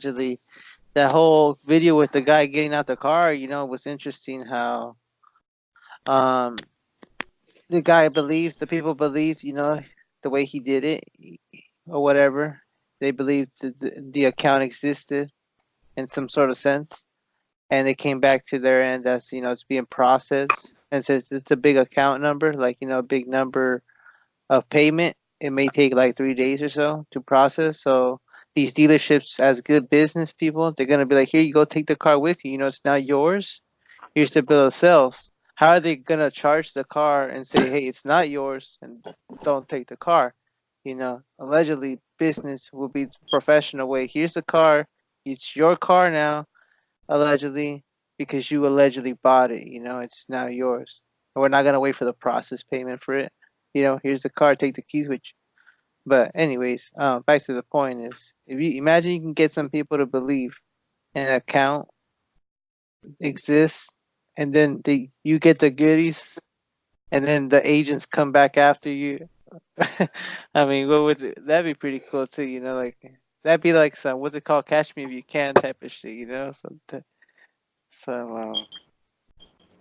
allegedly. That whole video with the guy getting out the car, was interesting. How um the people believed, the way he did it, or whatever. They believed the account existed in some sort of sense, and it came back to their end as it's being processed, and since it's a big account number, like a big number of payment, it may take like 3 days or so to process. So these dealerships, as good business people, they're gonna be like, here you go, take the car with you. It's now yours. Here's the bill of sales. How are they gonna charge the car and say, hey, it's not yours, and don't take the car? Allegedly, business will be the professional way. Here's the car. It's your car now, allegedly, because you allegedly bought it. It's now yours. And we're not gonna wait for the process payment for it. Here's the car. Take the keys with you. But anyways, back to the point is, if you imagine you can get some people to believe an account exists, and then you get the goodies, and then the agents come back after you. I mean, that'd be pretty cool too? Like that'd be like some, what's it called, Catch Me If You Can type of shit. So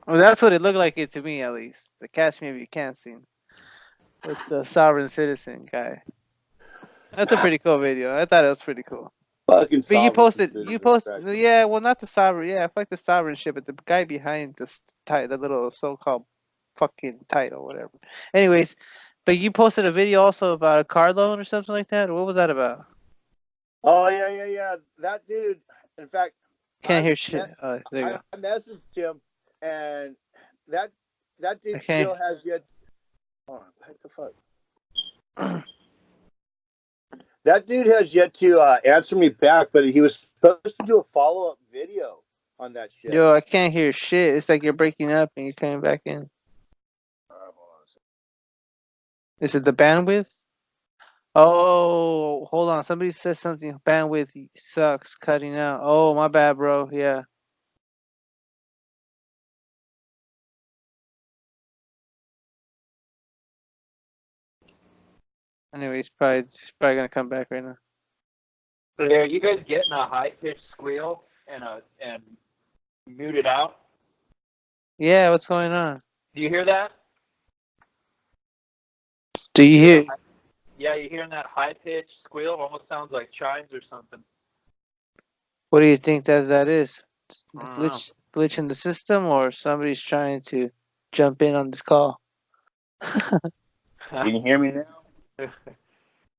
well, that's what it looked like it to me, at least. The Catch Me If You Can scene with the sovereign citizen guy. That's a pretty cool video. I thought it was pretty cool. Fucking But you posted, sovereign. yeah, well, not the sovereign, yeah, fuck the sovereign shit, but the guy behind the little so-called fucking title, whatever. Anyways, but you posted a video also about a car loan or something like that. What was that about? Oh yeah. That dude. In fact, Can't hear shit. There you go. I messaged him, and that dude Okay. still has yet. Oh, what the fuck? That dude has yet to answer me back, but he was supposed to do a follow-up video on that shit. Yo, I can't hear shit. It's like you're breaking up and you're coming back in. Hold on a second. Is it the bandwidth? Oh, hold on. Somebody said something. Bandwidth sucks. Cutting out. Oh, my bad, bro. Yeah. Anyways, he's probably gonna come back right now. So there, you guys getting a high pitched squeal and mute it out? Yeah, what's going on? Do you hear that? Do you hear? Yeah, you're hearing that high pitched squeal? Almost sounds like chimes or something. What do you think that is? I Glitch in the system, or somebody's trying to jump in on this call? Can you hear me now?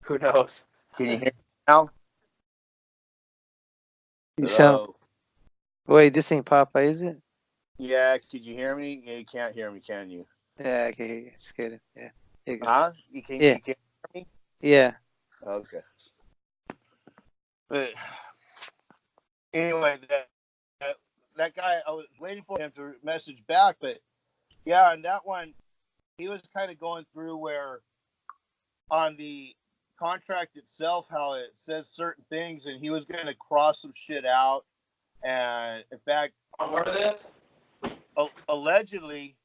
Who knows? Can you hear me now? You sound. Wait, this ain't Popeye, is it? Yeah, could you hear me? Yeah, you can't hear me, can you? Yeah, I can hear you. It's good. Yeah. You Huh? You can't hear me? Yeah. Okay. But anyway, that guy, I was waiting for him to message back, but yeah, on that one, he was kind of going through where on the contract itself, how it says certain things, and he was going to cross some shit out. And in fact, What is it? Allegedly,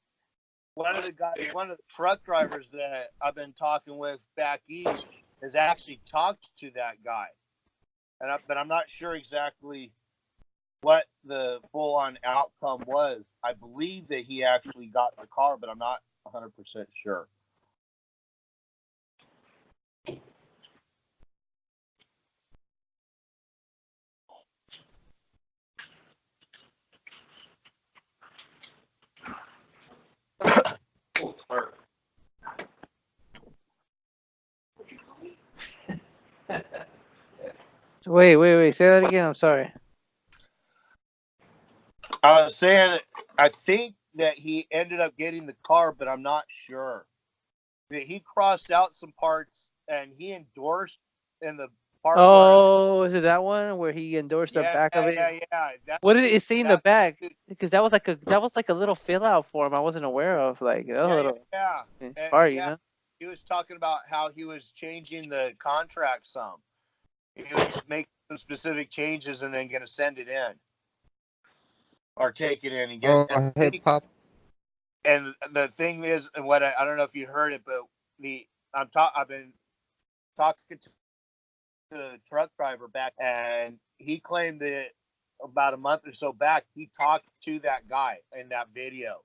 one of the truck drivers that I've been talking with back east has actually talked to that guy, but I'm not sure exactly what the full-on outcome was. I believe that he actually got the car, but I'm not 100% sure. Wait. Say that again. I'm sorry. I was saying, I think that he ended up getting the car, but I'm not sure. He crossed out some parts, and he endorsed in the part. Oh, is it that one where he endorsed the back of it? Yeah. What did it say in the back? Because that was like a little fill out form I wasn't aware of. Like that was a little part, you know. He was talking about how he was changing the contract some. He was making some specific changes and then going to send it in. Or take it in and get it. Hey, Pop. And the thing is, and what I don't know if you heard it, but I've been talking to the truck driver back, and he claimed that about a month or so back, he talked to that guy in that video.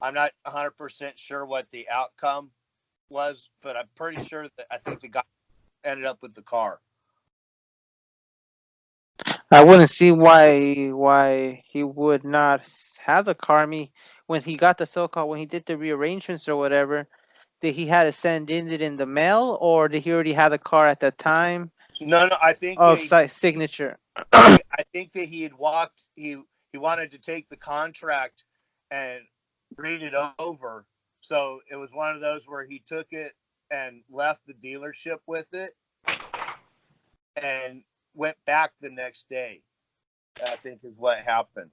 I'm not 100% sure what the outcome was, but I'm pretty sure that I think the guy ended up with the car. I wouldn't see why he would not have the car. I mean, when he got the so-called, when he did the rearrangements or whatever, did he had to send it in the mail, or did he already have the car at the time No, I think of that signature? I think that he had walked. He wanted to take the contract and read it over. So it was one of those where he took it and left the dealership with it, and went back the next day. I think is what happened.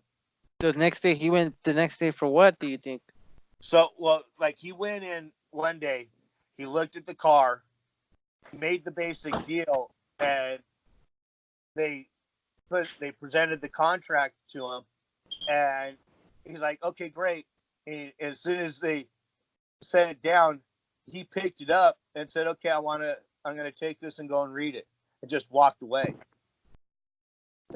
The next day he went. The next day for what do you think? So, well, like he went in one day, he looked at the car, made the basic deal, and they presented the contract to him, and he's like, okay, great. And as soon as they set it down, he picked it up and said, okay, I'm going to take this and go and read it, and just walked away.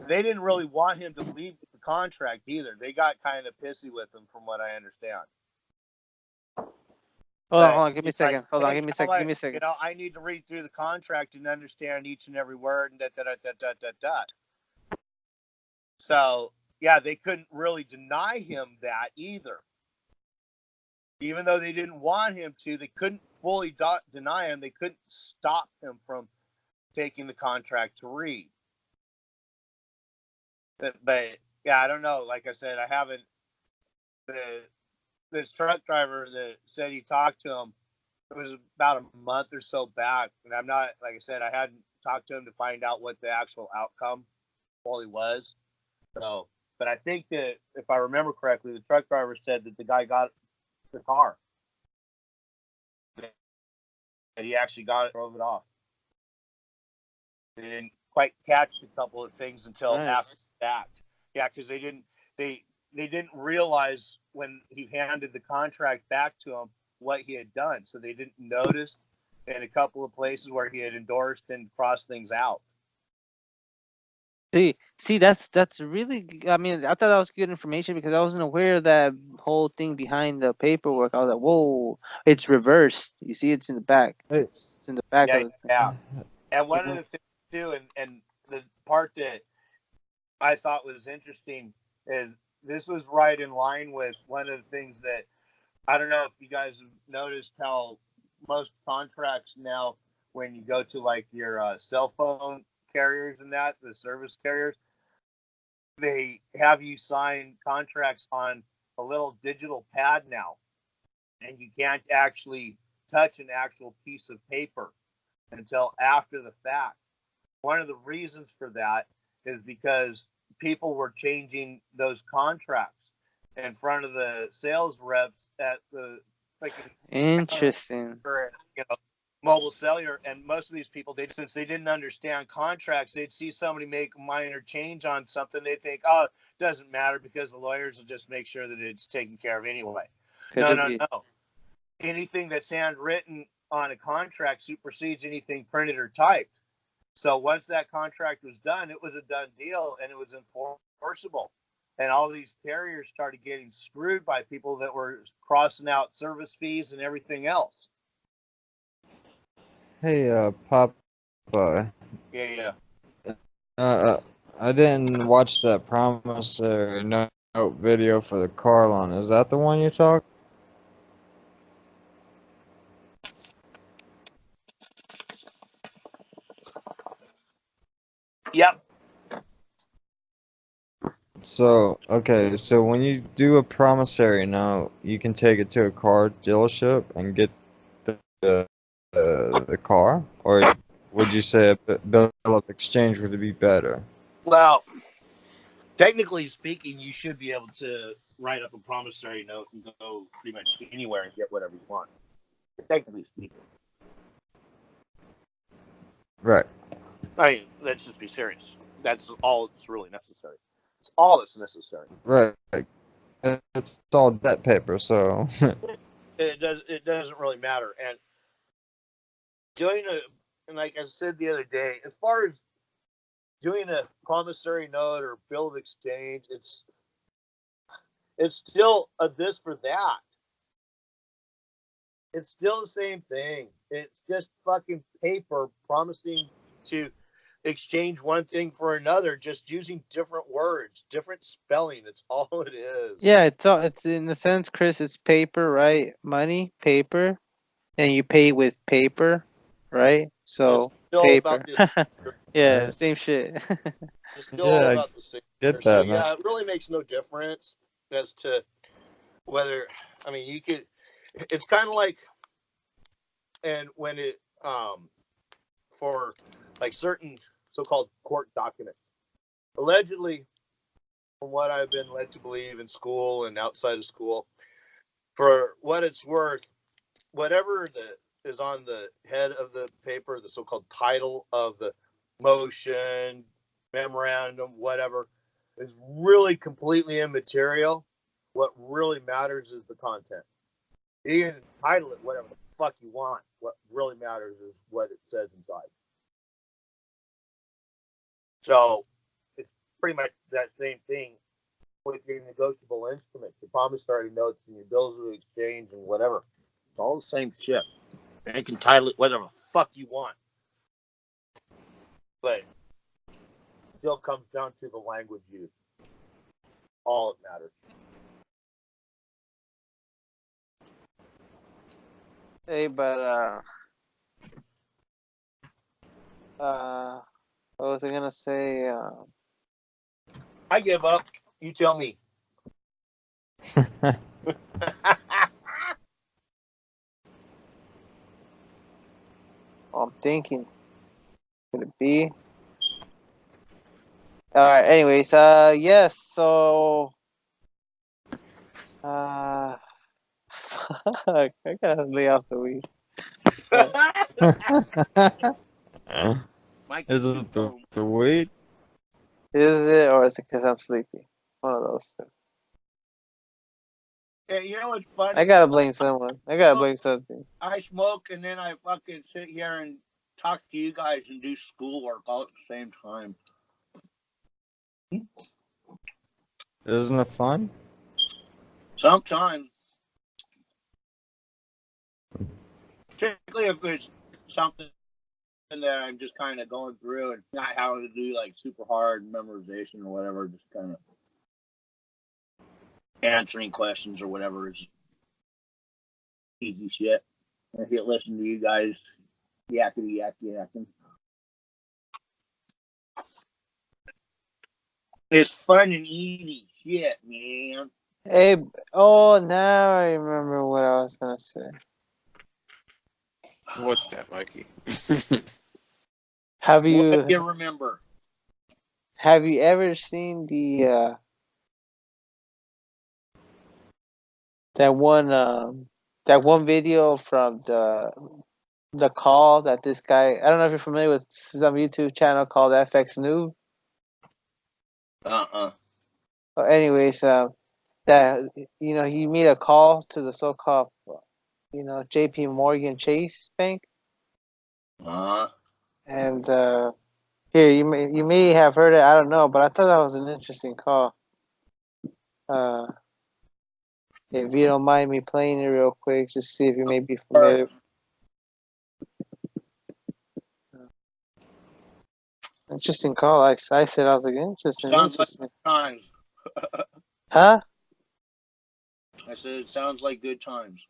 They didn't really want him to leave the contract either. They got kind of pissy with him, from what I understand. Hold on, give me a second. Like, Hold on, hey, give me a second. Give me a second. You know, I need to read through the contract and understand each and every word, and . So, yeah, they couldn't really deny him that either. Even though they didn't want him to, they couldn't fully deny him. They couldn't stop him from taking the contract to read. But yeah, I don't know. Like I said, I haven't. This truck driver that said he talked to him, it was about a month or so back, and I'm not, like I said, I hadn't talked to him to find out what the actual outcome fully was. So, but I think that if I remember correctly, the truck driver said that the guy got the car, that he actually got it, drove it off. They didn't quite catch a couple of things until after the fact. Yeah, because they didn't realize when he handed the contract back to him what he had done. So they didn't notice in a couple of places where he had endorsed and crossed things out. See, that's really. I mean, I thought that was good information because I wasn't aware of that whole thing behind the paperwork. I was like, whoa, it's reversed. You see, it's in the back. It's in the back of the thing. Yeah. And one of the things too, and the part that I thought was interesting is this was right in line with one of the things that, I don't know if you guys have noticed how most contracts now, when you go to like your cell phone carriers and that, the service carriers, they have you sign contracts on a little digital pad now, and you can't actually touch an actual piece of paper until after the fact. One of the reasons for that is because people were changing those contracts in front of the sales reps at the interesting, mobile cellular, and most of these people, since they didn't understand contracts, they'd see somebody make a minor change on something, they think, oh, it doesn't matter because the lawyers will just make sure that it's taken care of anyway. No. Anything that's handwritten on a contract supersedes anything printed or typed. So once that contract was done, it was a done deal and it was enforceable. And all these carriers started getting screwed by people that were crossing out service fees and everything else. Hey, Papa. Yeah. I didn't watch that promissory note video for the car loan. Is that the one you talk? Yep. So, okay, so when you do a promissory note, you can take it to a car dealership and get the car? Or would you say a bill of exchange would be better? Well, technically speaking, you should be able to write up a promissory note and go pretty much anywhere and get whatever you want. Technically speaking. Right. I mean, let's just be serious. That's all that's really necessary. It's all that's necessary. Right. It's all debt paper, so. It doesn't really matter. And and like I said the other day, as far as doing a promissory note or bill of exchange, it's still a this for that. It's still the same thing. It's just fucking paper promising to exchange one thing for another, just using different words, different spelling. It's all it is. Yeah, it's in a sense, Chris, it's paper, right? Money, paper, and you pay with paper, right? So It's still paper. about this. Yeah, Right. same shit. It's still all Yeah, I about the same. get So that, man. yeah, it really makes no difference as to whether. I mean, you could. It's kind of like, and when it for like certain so-called court documents, allegedly, from what I've been led to believe in school and outside of school, for what it's worth, whatever is on the head of the paper, the so-called title of the motion, memorandum, whatever, is really completely immaterial. What really matters is the content. You can title it whatever the fuck you want. What really matters is what it says inside. So it's pretty much that same thing with your negotiable instruments, your promissory notes, and your bills of exchange, and whatever. It's all the same shit. And you can title it whatever the fuck you want. But it still comes down to the language used. All it matters. Hey, but what was I gonna say? I give up. You tell me. I'm thinking. Could it be? All right. Anyways, yes. So, fuck, I gotta lay off the weed. Mike, Is it the weed? Is it, or is it because I'm sleepy? One of those two. yeah, you know what's funny? I gotta blame someone. I gotta blame something. I smoke and then I fucking sit here and talk to you guys and do schoolwork all at the same time. Isn't it fun? Sometimes. Particularly if it's something that I'm just kind of going through and not having to do like super hard memorization or whatever, just kind of answering questions or whatever is easy shit. I get listen to you guys yakking. It's fun and easy shit, man. Hey, oh, now I remember what I was gonna say. What's that, Mikey? Have What do you you remember? ever seen the that one video from the call that this guy, I don't know if you're familiar with some YouTube channel called FX Noob. But anyways, that he made a call to the so-called JP Morgan Chase Bank, and here you may have heard it. I don't know, but I thought that was an interesting call. If you don't mind me playing it real quick, just see if you may be familiar. Interesting call. I said, I was like, interesting. Sounds like good times. Huh? I said it sounds like good times.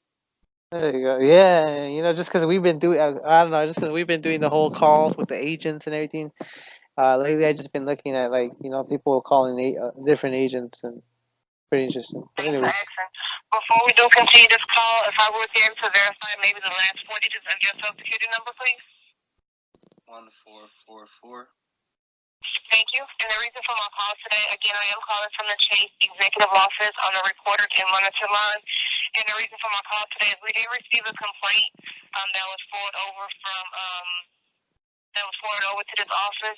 There you go. Yeah, just because we've been doing, I don't know, just because we've been doing the whole calls with the agents and everything. Lately, I just been looking at people calling different agents, and pretty interesting. But anyways. Before we do continue this call, if I would be able to verify maybe the last 4 digits of your social security number, please. 1444. Thank you. And the reason for my call today, again, I am calling from the Chase Executive Office on the recorded and monitored line. And the reason for my call today is we did receive a complaint that was forwarded over to this office.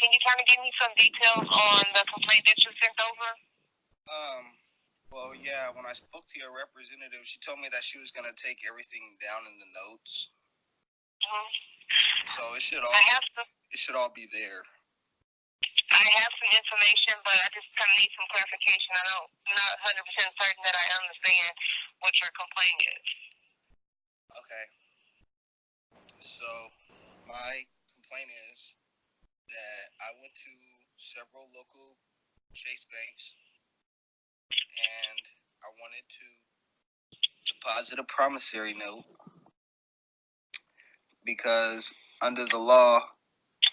Can you kind of give me some details on the complaint that you sent over? Well, yeah, when I spoke to your representative, she told me that she was going to take everything down in the notes. Mm-hmm. So it should all be there. I have some information, but I just kind of need some clarification. I'm not 100% certain that I understand what your complaint is. Okay. So my complaint is that I went to several local Chase banks and I wanted to deposit a promissory note because under the law,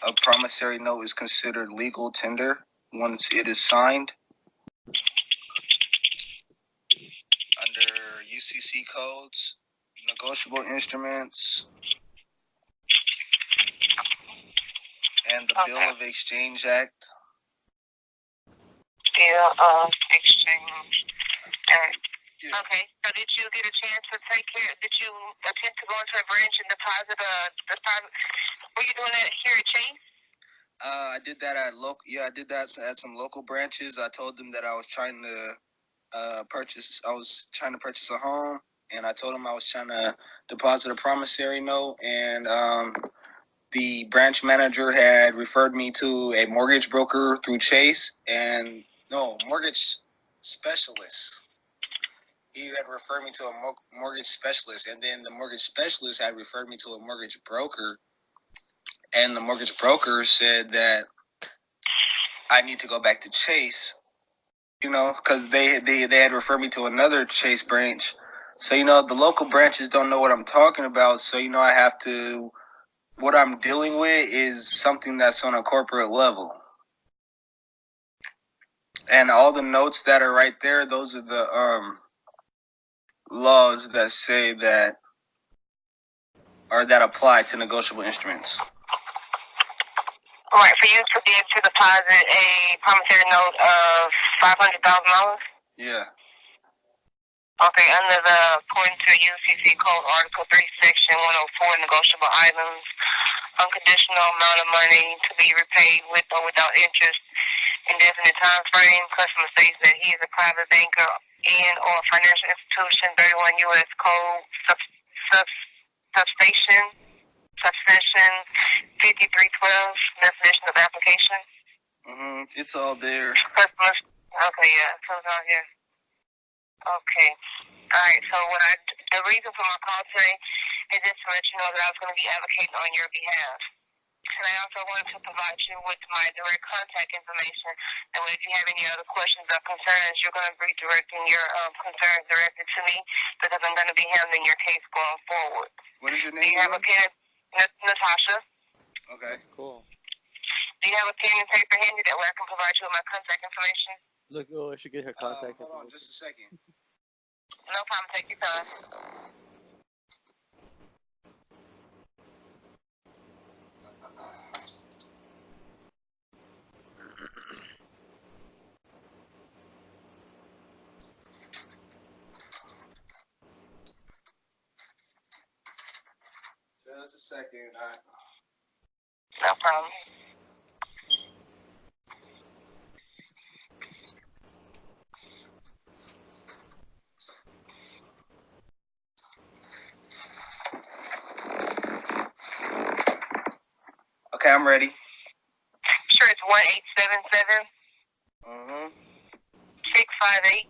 a promissory note is considered legal tender once it is signed under UCC codes, negotiable instruments, and the Bill of Exchange Act. Bill of Exchange Act. Yeah. Okay, so did you get a chance to did you attempt to go into a branch and deposit were you doing that here at Chase? I did that I did that at some local branches. I told them that I was trying to purchase a home, and I told them I was trying to deposit a promissory note, and the branch manager had referred me to a mortgage broker through Chase, and no, mortgage specialist. He had referred me to a mortgage specialist, and then the mortgage specialist had referred me to a mortgage broker, and the mortgage broker said that I need to go back to Chase, because they had referred me to another Chase branch. So, the local branches don't know what I'm talking about. So, I have to, what I'm dealing with is something that's on a corporate level. And all the notes that are right there, those are the laws that say that apply to negotiable instruments. All right, for you to be able to deposit a promissory note of $500,000? Yeah. Okay, according to UCC Code Article 3, Section 104, negotiable items, unconditional amount of money to be repaid with or without interest, indefinite time frame. Customer states that he is a private banker and or financial institution, 31 U.S. Code, subsection 5312, definition of application. It's all there. Customers. Okay, yeah, so it's on here. Okay. All right. So the reason for my call today is just to let you know that I was going to be advocating on your behalf. And I also wanted to provide you with my direct contact information. That way, if you have any other questions or concerns, you're going to be directing your concerns directly to me because I'm going to be handling your case going forward. What is your name? Do you have a pen? Natasha. Okay. That's cool. Do you have a pen and paper handy that way I can provide you with my contact information? Look, I should get her contact. Hold on just a second. No problem. Take your time. Just a second. No problem. Okay, I'm ready. Sure, it's 1877 658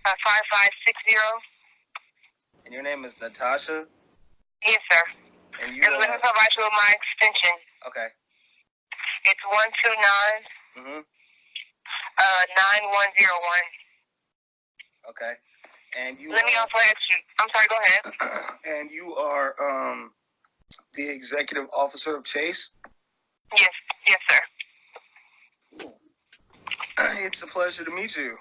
5560. And your name is Natasha? Yes, sir. And you And let me provide you with my extension. Okay. It's 129 9101. Okay. And you Let me also ask you. I'm sorry, go ahead. And you are the executive officer of Chase? Yes, sir. Cool. It's a pleasure to meet you.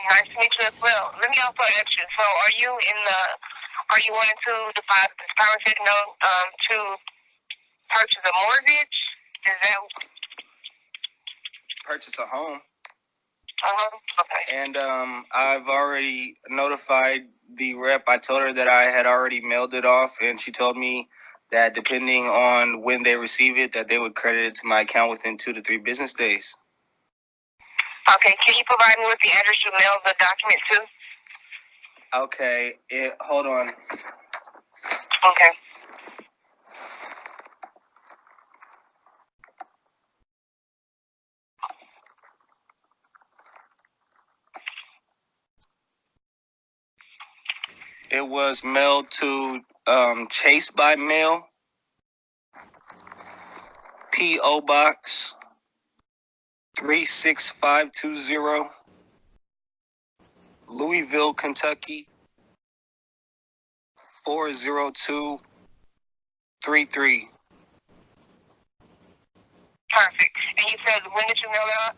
Nice to meet you as well. Let me also ask you. So, are you wanting to deposit this promissory note to purchase a mortgage? Is that Purchase a home. okay? And I've already notified the rep. I told her that I had already mailed it off, and she told me that depending on when they receive it, that they would credit it to my account within 2 to 3 business days. Okay, can you provide me with the address you mailed the document to? Okay, hold on. Okay. It was mailed to Chase by mail, P.O. Box 36520, Louisville, Kentucky 40233. Perfect. And you said, when did you mail it out?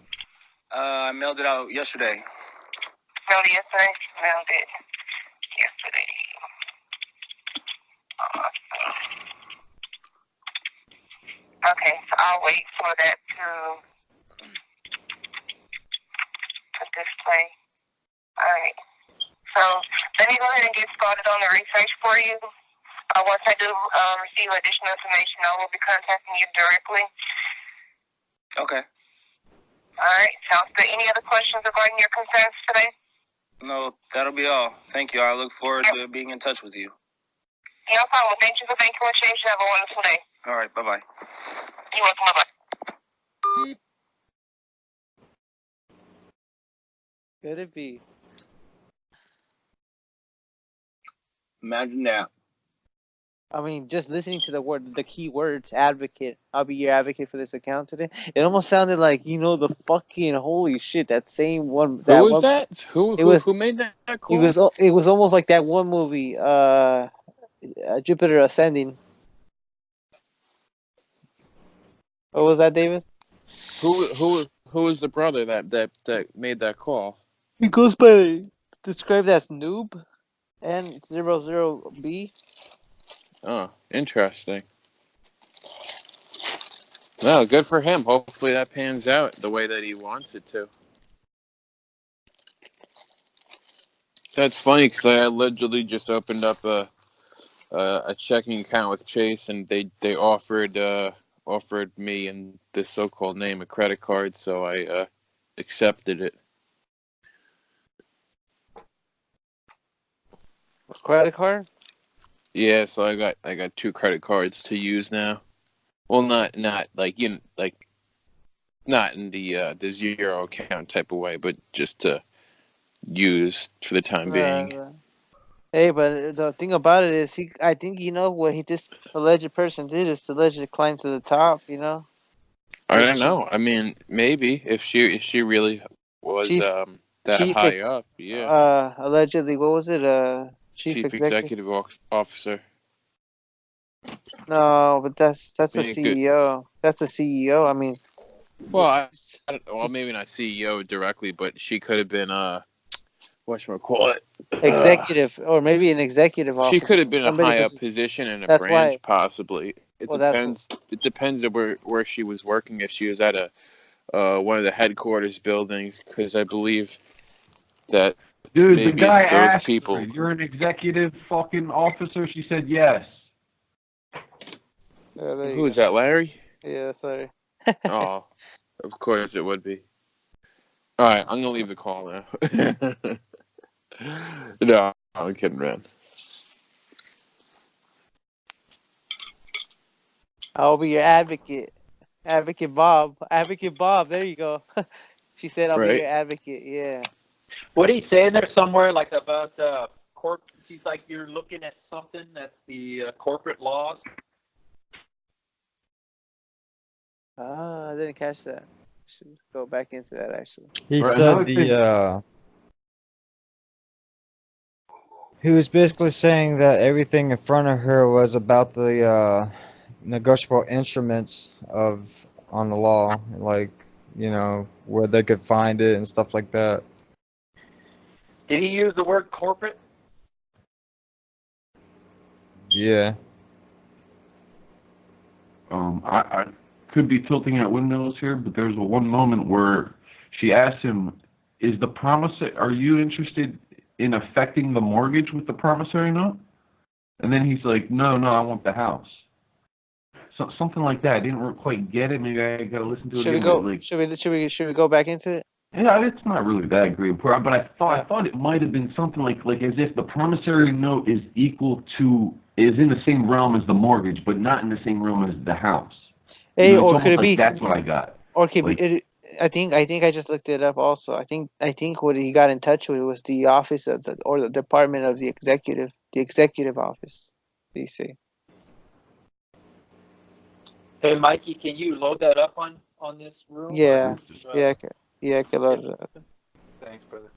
I mailed it out yesterday. Mailed it yesterday? Mailed it yesterday. Awesome. Okay, so I'll wait for that to display. All right. So let me go ahead and get started on the research for you. Once I do receive additional information, I will be contacting you directly. Okay. All right. Sounds good. Any other questions regarding your concerns today? No, that'll be all. Thank you. I look forward to being in touch with you. No problem. Thank you for making a change. Have a wonderful day. All right. Bye-bye. You're welcome. Bye-bye. Could it be? Imagine that. I mean, just listening to the key words, advocate. I'll be your advocate for this account today. It almost sounded like, the fucking holy shit. That same one. Who was that? Who made that call? It was almost like that one movie, Jupiter Ascending. What was that, David? Who was the brother that made that call? He goes by described as Noob and 00B. Oh, interesting. Well, good for him. Hopefully that pans out the way that he wants it to. That's funny because I allegedly just opened up a checking account with Chase, and they offered me and this so-called name a credit card, so I accepted it. Credit card? Yeah, so I got 2 credit cards to use now. Well, not like not in the zero account type of way, but just to use for the time being. Hey, but the thing about it is, I think what this alleged person did is to allegedly climb to the top. I don't know. I mean, maybe if she really was that high up, yeah. Allegedly, what was it? Chief executive officer. No, but that's a CEO. That's a CEO. I mean, well, maybe not CEO directly, but she could have been whatchamacallit, executive, or maybe an executive officer. She could have been a high up position in a branch, possibly. It depends. It depends on where she was working. If she was at one of the headquarters buildings, because I believe that. Dude, the guy asked her, "You're an executive fucking officer?" She said yes. Who is that, Larry? Yeah, sorry. Oh, of course it would be. All right, I'm gonna leave the call now. No, I'm kidding, man. I'll be your advocate. Advocate Bob. Advocate Bob. There you go. She said, I'll be your advocate. Yeah. What did he say in there somewhere, like about she's like, you're looking at something that's the corporate laws? I didn't catch that. Should go back into that, actually. He said he was basically saying that everything in front of her was about the negotiable instruments on the law, like, where they could find it and stuff like that. Did he use the word corporate? Yeah. I could be tilting at windmills here, but there's one moment where she asked him, are you interested in affecting the mortgage with the promissory note? And then he's like, no, I want the house. So, something like that. I didn't quite get it. Maybe I got to listen to it again. Should we go back into it? Yeah, it's not really that great, but I thought it might have been something like as if the promissory note is in the same realm as the mortgage, but not in the same realm as the house. Hey, or could it be? That's what I got. Or could be? I think I just looked it up. Also, I think what he got in touch with was the office of the department of the executive, the executive office, they say. Hey, Mikey, can you load that up on this room? Yeah, Or, yeah, I could load it up. Thanks, brother.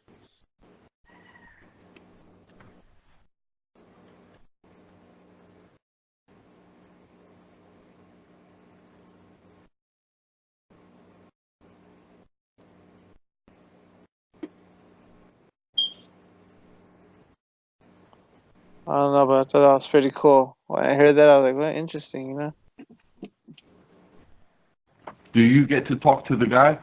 I don't know, but I thought that was pretty cool. When I heard that, I was like, well, interesting, you know? Do you get to talk to the guy?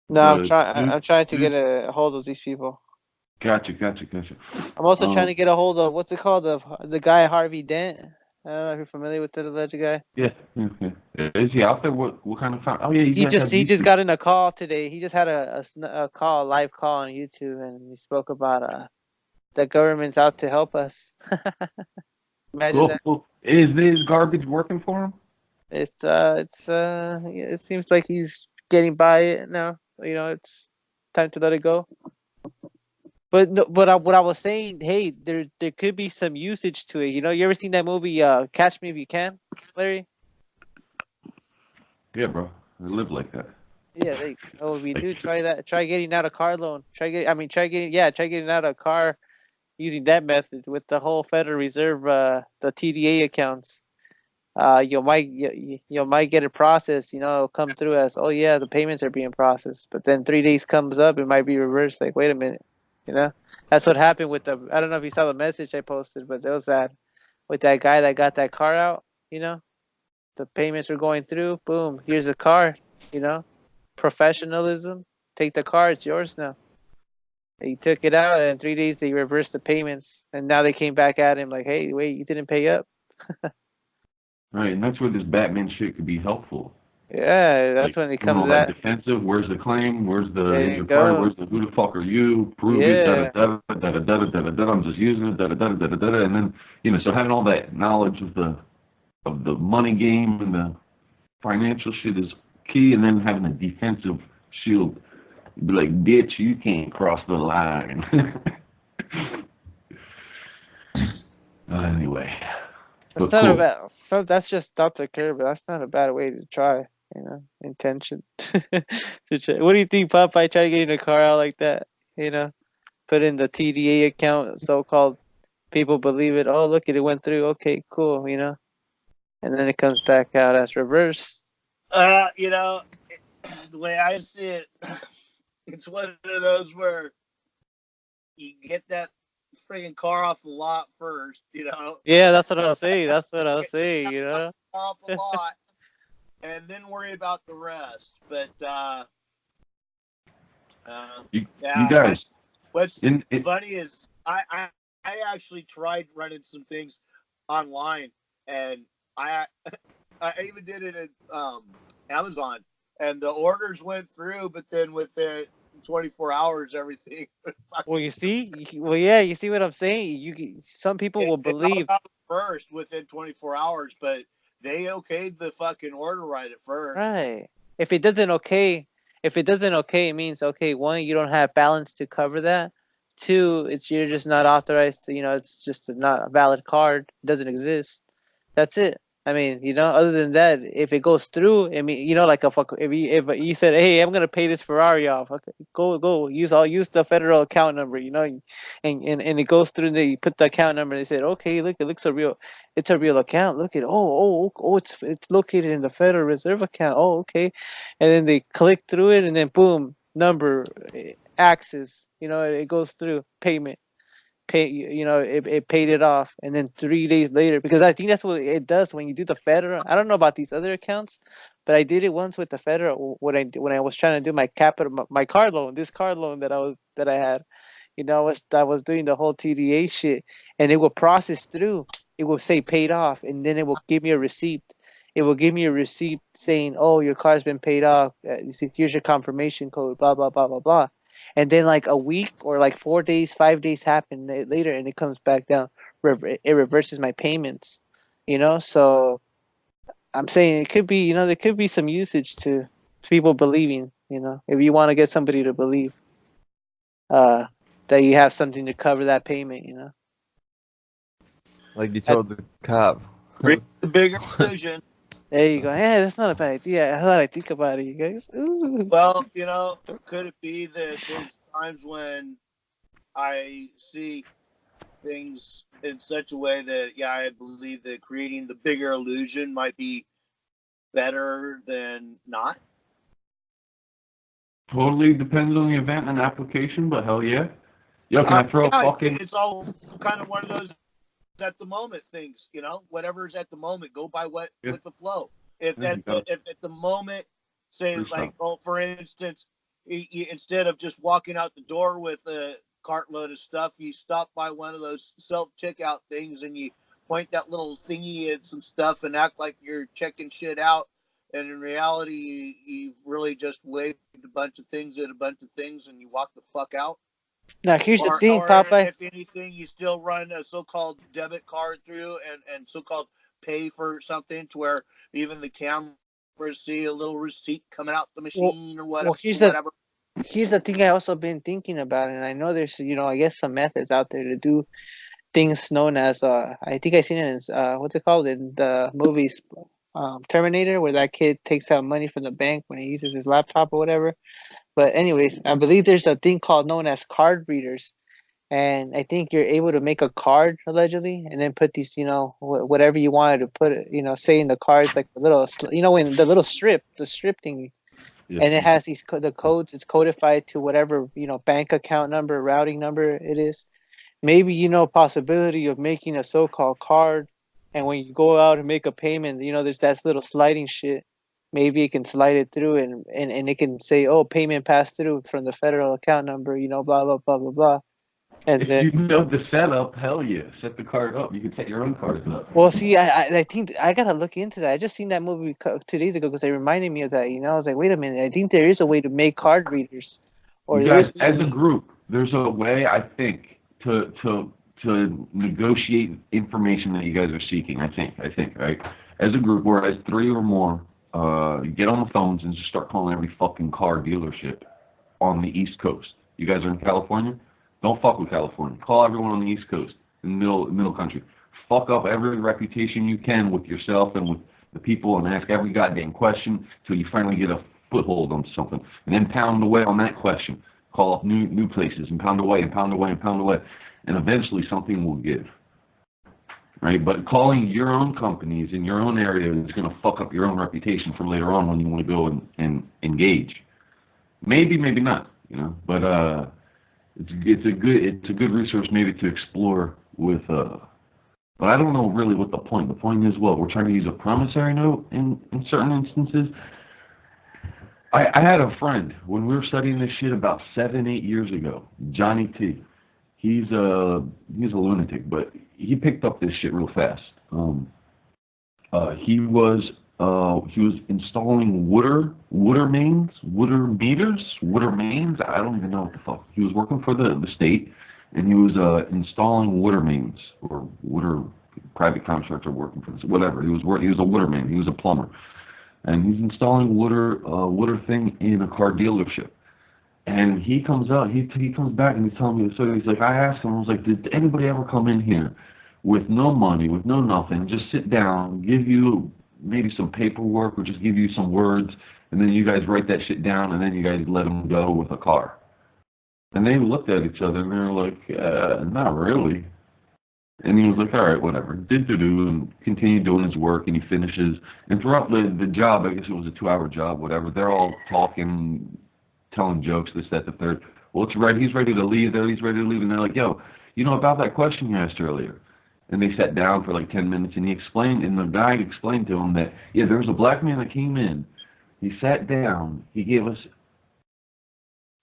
No, The I'm trying to dude? get a hold of these people. Gotcha. I'm also trying to get a hold of, what's it called, the guy Harvey Dent. I don't know if you're familiar with that alleged guy. Yeah. Is he out there? What kind of time? Oh yeah, you guys have He just YouTube. got in a call today. He just had a call, a live call on YouTube, and he spoke about the government's out to help us. Imagine that. Cool. Is this garbage working for him? It seems like he's getting by it now. You know, it's time to let it go. But no, what I was saying, hey, there could be some usage to it. You know, you ever seen that movie, Catch Me If You Can, Larry? Yeah, bro. I live like that. Yeah, we do try that. Try getting out a car loan. Try getting out a car using that method with the whole Federal Reserve, the TDA accounts. You might get it processed. You know, it'll come through as, oh yeah, the payments are being processed. But then 3 days comes up, it might be reversed. Like, wait a minute, you know, that's what happened with the. I don't know if you saw the message I posted, but there was that with that guy that got that car out. You know, the payments were going through. Boom, here's the car. You know, professionalism. Take the car, it's yours now. He took it out, and in 3 days they reversed the payments, and now they came back at him like, hey, wait, you didn't pay up. Right, and that's where this Batman shit could be helpful. Yeah, that's Like, when it doing comes all to that that. defensive. Where's the claim? Where's the There you your party? go. Where's the who the fuck are you? Prove it. Yeah. Da da da da da da da da. I'm just using it. Da da da da da da. And then so having all that knowledge of the money game and the financial shit is key. And then having a defensive shield, be like, bitch, you can't cross the line. Anyway. That's But not a cool. bad. So that's just thought to occur, but that's not a bad way to try. You know, intention to try. What do you think, Popeye? Try getting a car out like that. You know, put in the TDA account, so-called. People believe it. Oh, look, it went through. Okay, cool. You know, and then it comes back out as reversed. You know, the way I see it, it's one of those where you get that friggin' car off the lot first, you know. Yeah, that's what I was saying. That's what I was saying. You know, Off the lot, and then worry about the rest. But You yeah, guys. what's funny is I actually tried running some things online, and I even did it at Amazon, and the orders went through, but then within 24 hours, everything. well, you see, yeah, you see what I'm saying. Some people will believe first within 24 hours, but they okayed the fucking order right at first. right. If it doesn't okay, it means okay. One, you don't have balance to cover that. Two, you're just not authorized to. You know, it's just not a valid card. It doesn't exist. That's it. I mean, you know, other than that, if it goes through, I mean, you know, like if you said, hey, I'm gonna pay this Ferrari off, okay, go I'll use the federal account number, you know, and it goes through. They put the account number. They said, okay, look, it looks it's a real account. Look at it's located in the Federal Reserve account. Oh, okay, and then they click through it, and then boom, number, access, you know, it goes through payment. It paid it off, and then 3 days later, because I think that's what it does when you do the federal. I don't know about these other accounts, but I did it once with the federal when I was trying to do my capital, my car loan, this car loan that I had. You know, I was doing the whole TDA shit, and it will process through. It will say paid off, and then it will give me a receipt. It will give me a receipt saying, "Oh, your car's been paid off. Here's your confirmation code." Blah blah blah blah blah. And then like a week or like 4 days, 5 days happen later, and it comes back down. It reverses my payments. You know, so I'm saying it could be. You know, there could be some usage to people believing. You know, if you want to get somebody to believe, that you have something to cover that payment. You know. Like you told the cop. Read the bigger illusion. There you go. Yeah, that's not a bad idea. Now that I think about it, you guys. Ooh. Well, could it be that there's times when I see things in such a way that, yeah, I believe that creating the bigger illusion might be better than not? Totally depends on the event and application, but hell yeah. Yo, can I throw a fucking... It's all kind of one of those at the moment things, whatever's at the moment, go by what with the flow. If at the moment, say like, for instance, instead of just walking out the door with a cartload of stuff, you stop by one of those self-checkout things and you point that little thingy at some stuff and act like you're checking shit out. And in reality, you really just waved a bunch of things at a bunch of things and you walk the fuck out. Now, here's the thing, Popeye. If anything, you still run a so-called debit card through and so-called pay for something to where even the cameras see a little receipt coming out the machine or whatever. Here's the thing I also been thinking about, and I know there's, I guess some methods out there to do things known as, I think I seen it in, what's it called, in the movies, Terminator, where that kid takes out money from the bank when he uses his laptop or whatever. But anyways, I believe there's a thing called known as card readers. And I think you're able to make a card, allegedly, and then put these, whatever you wanted to put, say in the cards, like the little, when the little strip, the strip thing. Yeah. And it has the codes, it's codified to whatever, bank account number, routing number it is. Maybe, possibility of making a so-called card. And when you go out and make a payment, there's that little sliding shit. Maybe it can slide it through and it can say, oh, payment passed through from the federal account number, blah, blah, blah, blah, blah. And if you know the setup, hell yeah, set the card up. You can set your own cards up. Well, see, I think I gotta look into that. I just seen that movie 2 days ago because it reminded me of that. I was like, wait a minute, I think there is a way to make card readers. Or you guys, as a group, there's a way, I think, to negotiate information that you guys are seeking. I think, right? As a group, whereas 3 or more, get on the phones and just start calling every fucking car dealership on the East Coast. You guys are in California? Don't fuck with California. Call everyone on the East Coast, in the middle country. Fuck up every reputation you can with yourself and with the people and ask every goddamn question till you finally get a foothold on something. And then pound away on that question. Call up new places and pound away and pound away and pound away. And eventually something will give. Right? But calling your own companies in your own area is going to fuck up your own reputation for later on when you want to go and engage. Maybe not, but it's a good resource maybe to explore with but I don't know really what the point. The point is we're trying to use a promissory note in certain instances. I had a friend when we were studying this shit about 7-8 years ago, Johnny T. He's a lunatic, but he picked up this shit real fast. He was installing water mains. I don't even know what the fuck. He was working for the state, and he was installing water mains or water private contractor working for this, whatever. He was a water man. He was a plumber, and he's installing water thing in a car dealership. And he comes out. He comes back and he's telling me the story. He's like, I asked him. I was like, did anybody ever come in here with no money, with no nothing, just sit down, give you maybe some paperwork or just give you some words, and then you guys write that shit down, and then you guys let them go with a car? And they looked at each other, and they were like, not really. And he was like, all right, whatever. And continued doing his work, and he finishes. And throughout the job, I guess it was a 2-hour job, whatever, they're all talking, telling jokes, this, that, the third. Well, it's right. He's ready to leave. He's ready to leave. And they're like, yo, about that question you asked earlier. And they sat down for like 10 minutes, and the guy explained to him that, yeah, there was a black man that came in. He sat down. He gave us,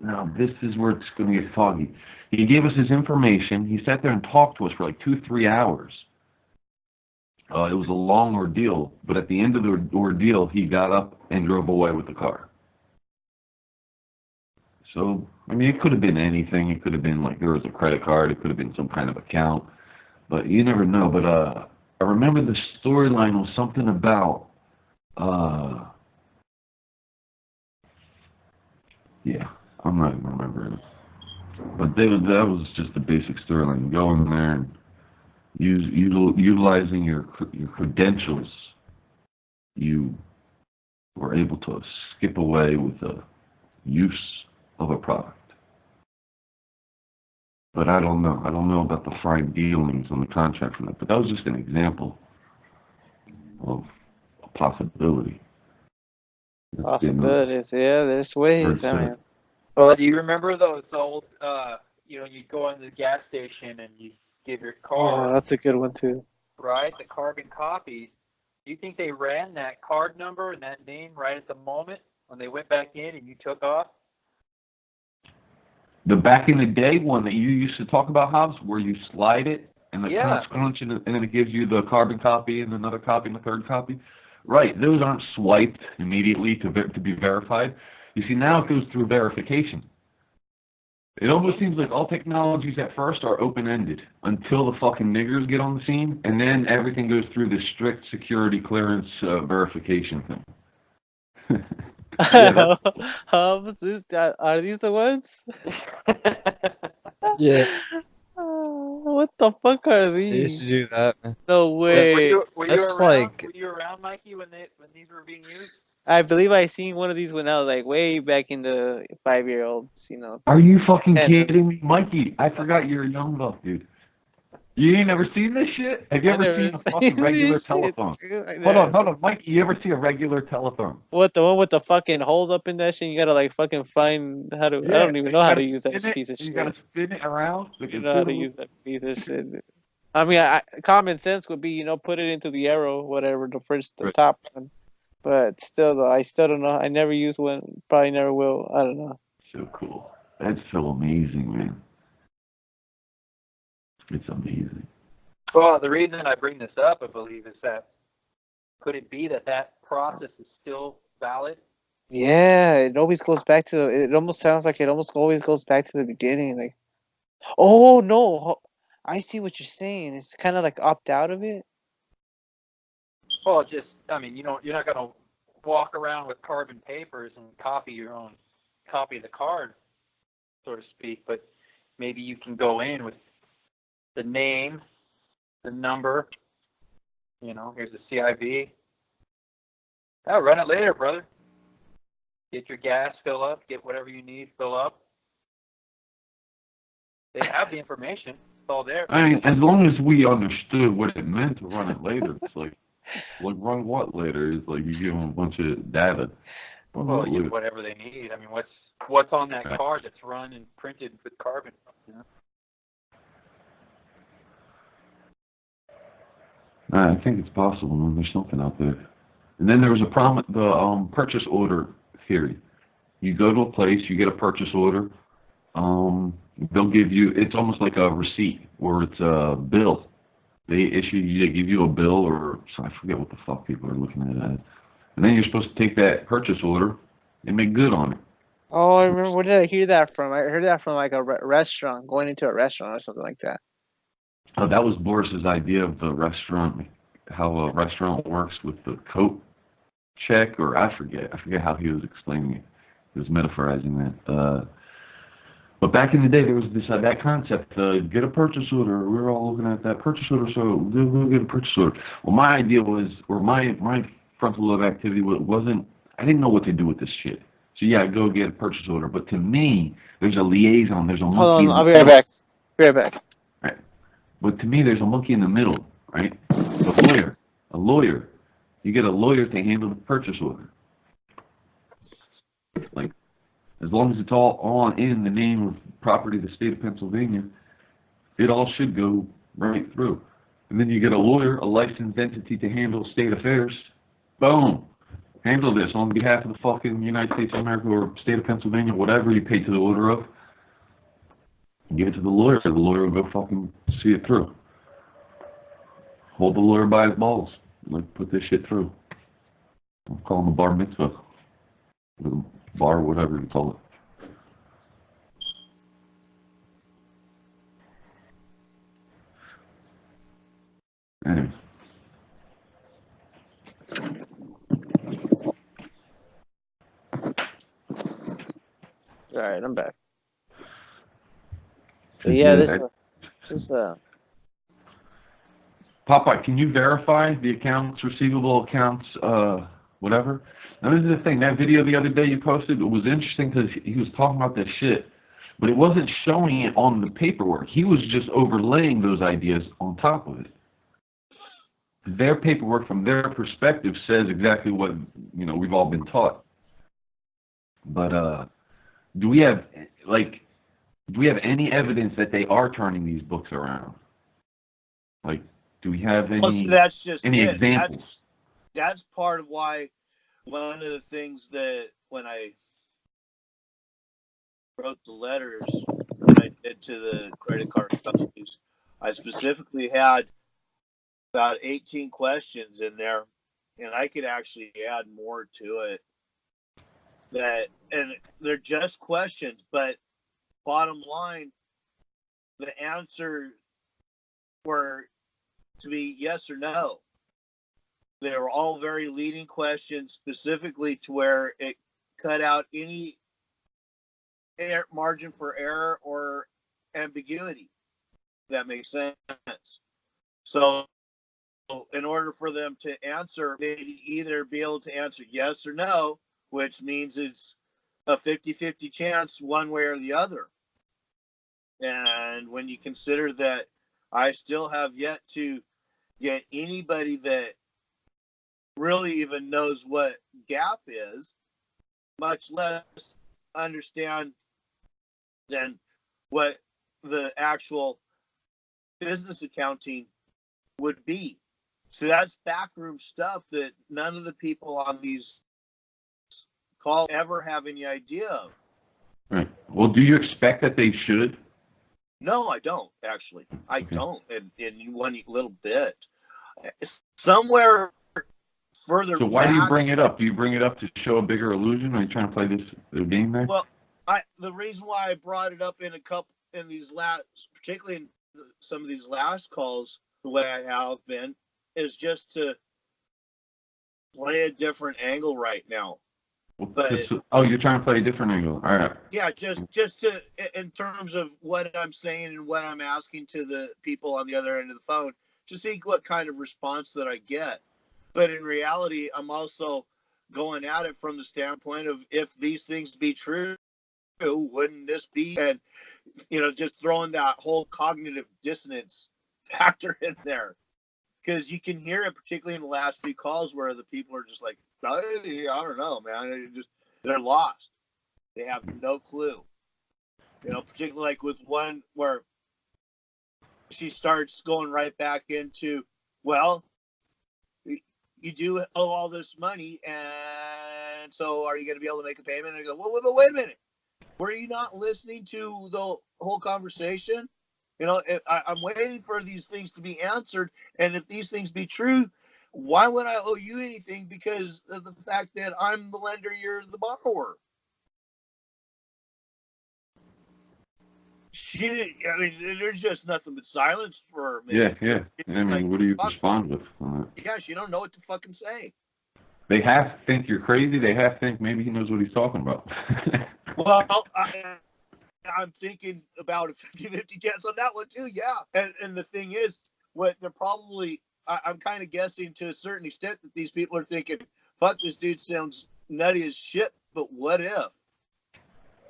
now this is where it's going to get foggy. He gave us his information. He sat there and talked to us for like 2-3 hours. It was a long ordeal, but at the end of the ordeal, he got up and drove away with the car. So, I mean, it could have been anything. It could have been like there was a credit card. It could have been some kind of account. But you never know. But I remember the storyline was something about, yeah, I'm not even remembering it. But that was just the basic storyline. Go in there and Utilizing your credentials, you were able to skip away with the use of a product. But I don't know. I don't know about the fine dealings on the contract for that. But that was just an example of a possibility. Possibilities, yeah. There's ways. I mean, Well, do you remember those old, you'd go into the gas station and you give your card, oh, that's a good one too. right? The carbon copies. Do you think they ran that card number and that name right at the moment when they went back in and you took off? The back in the day one that you used to talk about, Hobbs, where you slide it and the crunch, and then it gives you the carbon copy and another copy and the third copy. Right, those aren't swiped immediately to be verified. You see, now it goes through verification. It almost seems like all technologies at first are open-ended until the fucking niggers get on the scene, and then everything goes through the strict security clearance verification thing. Yeah, Are these the ones? Yeah, What the fuck are they used to these? do that, man. No way. Were That's you around, Mikey, when these were being used? I believe I seen one of these when I was like way back in the 5-year-olds, you know. Are you fucking 10. kidding me? Mikey, I forgot you're a young buck, dude. You ain't never seen this shit? Have you I ever never seen a fucking regular this shit, telephone? dude. Hold on, Mikey, you ever see a regular telephone? What, the one with the fucking holes up in that shit? You gotta like fucking find how to. I don't even know how to use that piece of You shit. gotta spin it around. You know how to use that piece of shit. Dude. I mean, common sense would be, put it into the arrow, whatever, the Right. top one. But still, though, I still don't know. I never used one. Probably never will. I don't know. So cool. That's so amazing, man. It's amazing. Well, the reason I bring this up, I believe, is that could it be that process is still valid? Yeah, it always goes back to. It almost sounds like it almost always goes back to the beginning. Like, oh no, I see what you're saying. It's kind of like opt out of it. Well, you're not going to walk around with carbon papers and copy the card, so to speak, but maybe you can go in with the name, the number, here's the CIV. I'll run it later, brother. Get your gas, fill up, get whatever you need, fill up. They have the information. It's all there. I mean, as long as we understood what it meant to run it later, it's like run what later? It's like you give them a bunch of data. Well, whatever they need. I mean, what's on that card that's run and printed with carbon? I think it's possible, man. There's something out there. And then there was the purchase order theory. You go to a place, you get a purchase order. They'll give you, it's almost like a receipt, or it's a bill. They give you a bill, or I forget what the fuck people are looking at it. And then you're supposed to take that purchase order and make good on it. Oh, I remember. Where did I hear that from? I heard that from like a restaurant, going into a restaurant or something like that. Oh, that was Boris's idea of the restaurant, how a restaurant works with the coat check, or I forget how he was explaining it. He was metaphorizing that. But back in the day, there was this that concept, get a purchase order. We were all looking at that purchase order, so we'll get a purchase order. Well, my idea was, or my frontal lobe activity wasn't, I didn't know what to do with this shit. So yeah, go get a purchase order. But to me, there's a liaison, there's a monkey. Hold on, I'll be right back. Be right back. Right. But to me, there's a monkey in the middle, right? A lawyer. You get a lawyer to handle the purchase order. Like, as long as it's all in the name of property of the state of Pennsylvania, it all should go right through. And then you get a lawyer, a licensed entity to handle state affairs. Boom. Handle this on behalf of the fucking United States of America or state of Pennsylvania, whatever you pay to the order of. Give it to the lawyer. The lawyer will go fucking see it through. Hold the lawyer by his balls. Like, put this shit through. I'll call him a bar mitzvah. Or bar, whatever you call it. Anyway. All right, I'm back. But yeah, this Popeye, can you verify the accounts, receivable accounts, whatever? Now, this is the thing. That video the other day you posted, it was interesting because he was talking about that shit, but it wasn't showing it on the paperwork. He was just overlaying those ideas on top of it. Their paperwork, from their perspective, says exactly what, you know, we've all been taught. But do we have any evidence that they are turning these books around? Like, do we have any, Well, see, that's just any it. examples? That's part of why one of the things that when I wrote the letters that I did to the credit card companies, I specifically had about 18 questions in there, and I could actually add more to it. And they're just questions, but bottom line, the answer were to be yes or no. They were all very leading questions, specifically to where it cut out any margin for error or ambiguity. If that makes sense. So in order for them to answer, they'd either be able to answer yes or no, which means it's a 50-50 chance one way or the other. And when you consider that I still have yet to get anybody that really even knows what GAAP is, much less understand than what the actual business accounting would be. So that's backroom stuff that none of the people on these calls ever have any idea of. Right. Well, do you expect that they should? No, I don't, actually. I don't in one little bit. Somewhere further So why back, do you bring it up? Do you bring it up to show a bigger illusion? Are you trying to play this game there? Well, the reason why I brought it up in these last, particularly in some of these last calls, the way I have been, is just to play a different angle right now. But you're trying to play a different angle. All right. yeah, just to, in terms of what I'm saying and what I'm asking to the people on the other end of the phone, to see what kind of response that I get. But in reality, I'm also going at it from the standpoint of, if these things be true, wouldn't this be? And, just throwing that whole cognitive dissonance factor in there. Because you can hear it, particularly in the last few calls, where the people are just like, I don't know, man. They're lost. They have no clue. Particularly like with one where she starts going right back into, well, you do owe all this money, and so are you going to be able to make a payment? And I go, well, wait a minute. Were you not listening to the whole conversation? I'm waiting for these things to be answered, and if these things be true, why would I owe you anything? Because of the fact that I'm the lender, you're the borrower. There's just nothing but silence for a minute. Yeah. I mean, what do you respond with? Yeah, she don't know what to fucking say. They half think you're crazy. They half think maybe he knows what he's talking about. Well, I'm thinking about a 50-50 chance on that one too. Yeah, and the thing is, what they're probably, I'm kind of guessing to a certain extent that these people are thinking, fuck, this dude sounds nutty as shit, but what if?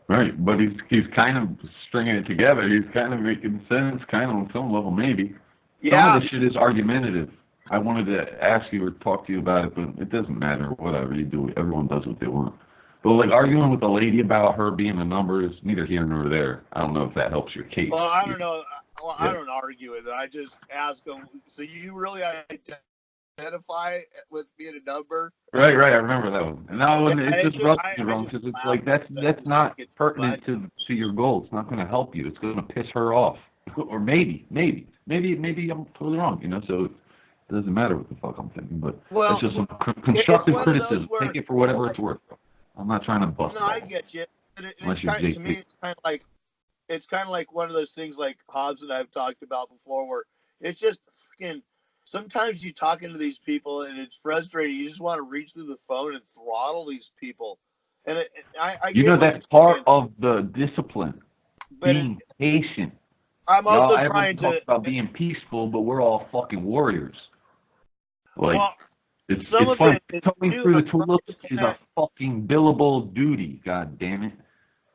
Right, but he's kind of stringing it together. He's kind of making sense, kind of on some level, maybe. Yeah. Some of this shit is argumentative. I wanted to ask you or talk to you about it, but it doesn't matter. Whatever you do, everyone does what they want. But like arguing with a lady about her being a number is neither here nor there. I don't know if that helps your case. Well, I don't know. Well, yeah. I don't argue with it. I just ask them, so you really identify with being a number? Right. I remember that one. And that one, it just rubs me wrong because it's like that's not pertinent to your goal. It's not going to help you. It's going to piss her off. Or maybe I'm totally wrong. So it doesn't matter what the fuck I'm thinking. But it's just some constructive criticism. Take it for whatever it's worth. I'm not trying to bust. No, I get you. To me, it's kind of like one of those things like Hobbs and I've talked about before, where it's just freaking. Sometimes you talking to these people and it's frustrating. You just want to reach through the phone and throttle these people. And I that's part of the discipline. Being patient. I'm Y'all, also everyone trying talks to. about being peaceful, but we're all fucking warriors. Like, Well, it's some of funny. it is Coming too. through the I'm trying tulips to is a plant. fucking billable duty. God damn it.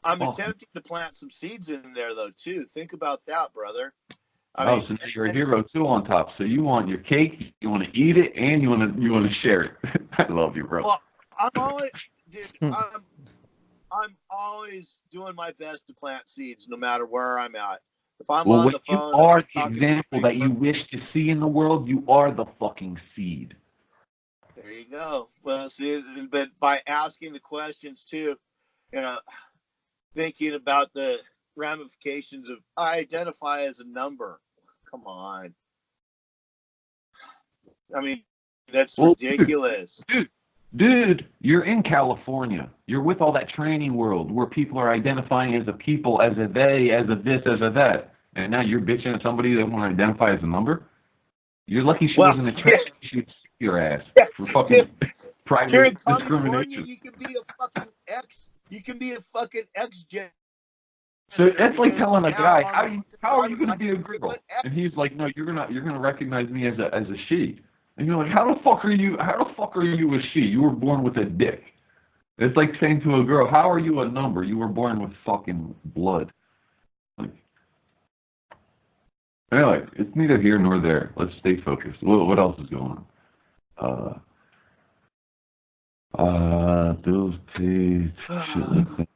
I'm Fuck. attempting to plant some seeds in there though too. Think about that, brother. I Oh, mean, so now you're a hero too on top. So you want your cake, you want to eat it, and you want to share it. I love you, bro. well, I'm always, dude. I'm always doing my best to plant seeds, no matter where I'm at. If I'm Well, on when the you phone, are the talking to example that you somebody, wish to see in the world, you are the fucking seed. there you go. Well, see, but by asking the questions too, you know, thinking about the ramifications of I identify as a number. Come on. I mean, that's Well, ridiculous. Dude, you're in California. You're with all that training world where people are identifying as a people, as a they, as a this, as a that. And now you're bitching at somebody that want to identify as a number? You're lucky she Well, wasn't a training. She'd sue your ass for fucking dude, here private in California, discrimination. you can be a fucking X. You can be a fucking X gender. So that's like Because telling a now guy, on how the are you fucking going to driver's be a license, they put girl? X. And he's like, no, you're gonna recognize me as a she. And you're like, how the fuck are you a she? You were born with a dick. It's like saying to a girl, how are you a number? You were born with fucking blood. Like, anyway, it's neither here nor there. Let's stay focused. What else is going on? Bills paid. Shit like that.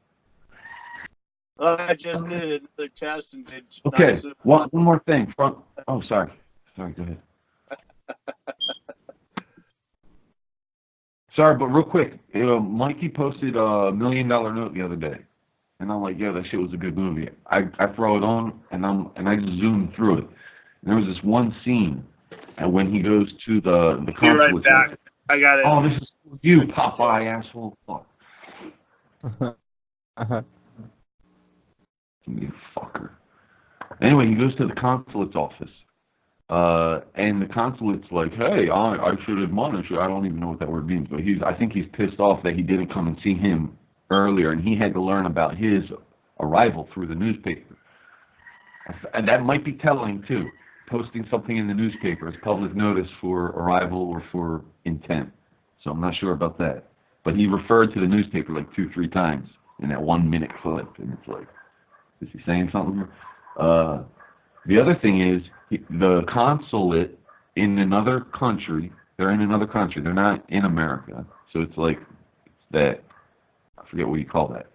I just did another test and did Okay, not so one more thing. Oh, sorry, go ahead. Sorry, but real quick, Mikey posted a $1 million note the other day, and I'm like, yeah, that shit was a good movie. I throw it on, and I just zoomed through it. And there was this one scene, and when he goes to the Be right consulate. back. I got it. Oh, this is you, Good Popeye details. asshole. Fuck. You fucker. Anyway, he goes to the consulate's office. And the consulate's like, hey, I should admonish you. I don't even know what that word means, but I think he's pissed off that he didn't come and see him earlier, and he had to learn about his arrival through the newspaper. And that might be telling, too. Posting something in the newspaper is public notice for arrival or for intent. So I'm not sure about that. But he referred to the newspaper like 2-3 times in that 1 minute clip, and it's like, is he saying something? The other thing is, the consulate in another country, they're in another country, they're not in America. So it's like that, I forget what you call that,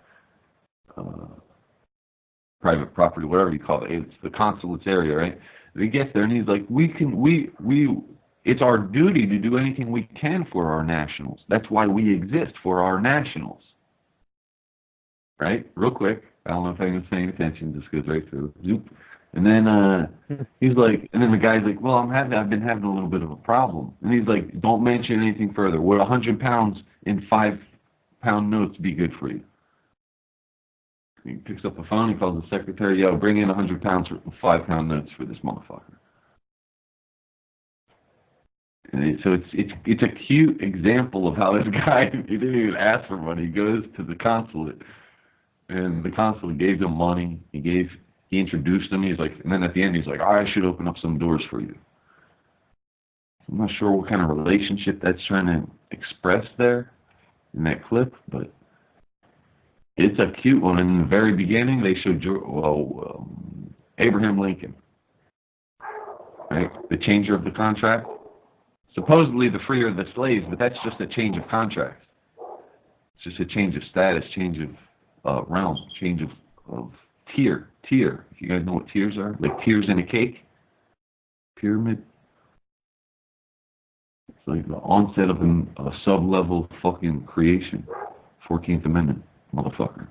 private property, whatever you call it. It's the consulate's area, right? He gets there and he's like, it's our duty to do anything we can for our nationals. That's why we exist, for our nationals. Right? Real quick. I don't know if anyone's paying attention, just goes right through. Zoop. And then he's like, and then the guy's like, well, I've been having a little bit of a problem. And he's like, don't mention anything further. Would 100 pounds in 5-pound notes be good for you? He picks up the phone, he calls the secretary, yo, bring in 100 pounds for 5-pound notes for this motherfucker. And so it's a cute example of how this guy, he didn't even ask for money. He goes to the consulate, and the consulate gave him money. He introduced him. He's like, and then at the end, he's like, I should open up some doors for you. I'm not sure what kind of relationship that's trying to express there in that clip, but it's a cute one. In the very beginning, they showed Abraham Lincoln, right? The changer of the contract. Supposedly the freer of the slaves, but that's just a change of contract. It's just a change of status, change of realm, change of tier. Tier. If you guys know what tiers are, like tiers in a cake, pyramid. It's like the onset of a sub-level fucking creation. 14th Amendment, motherfucker.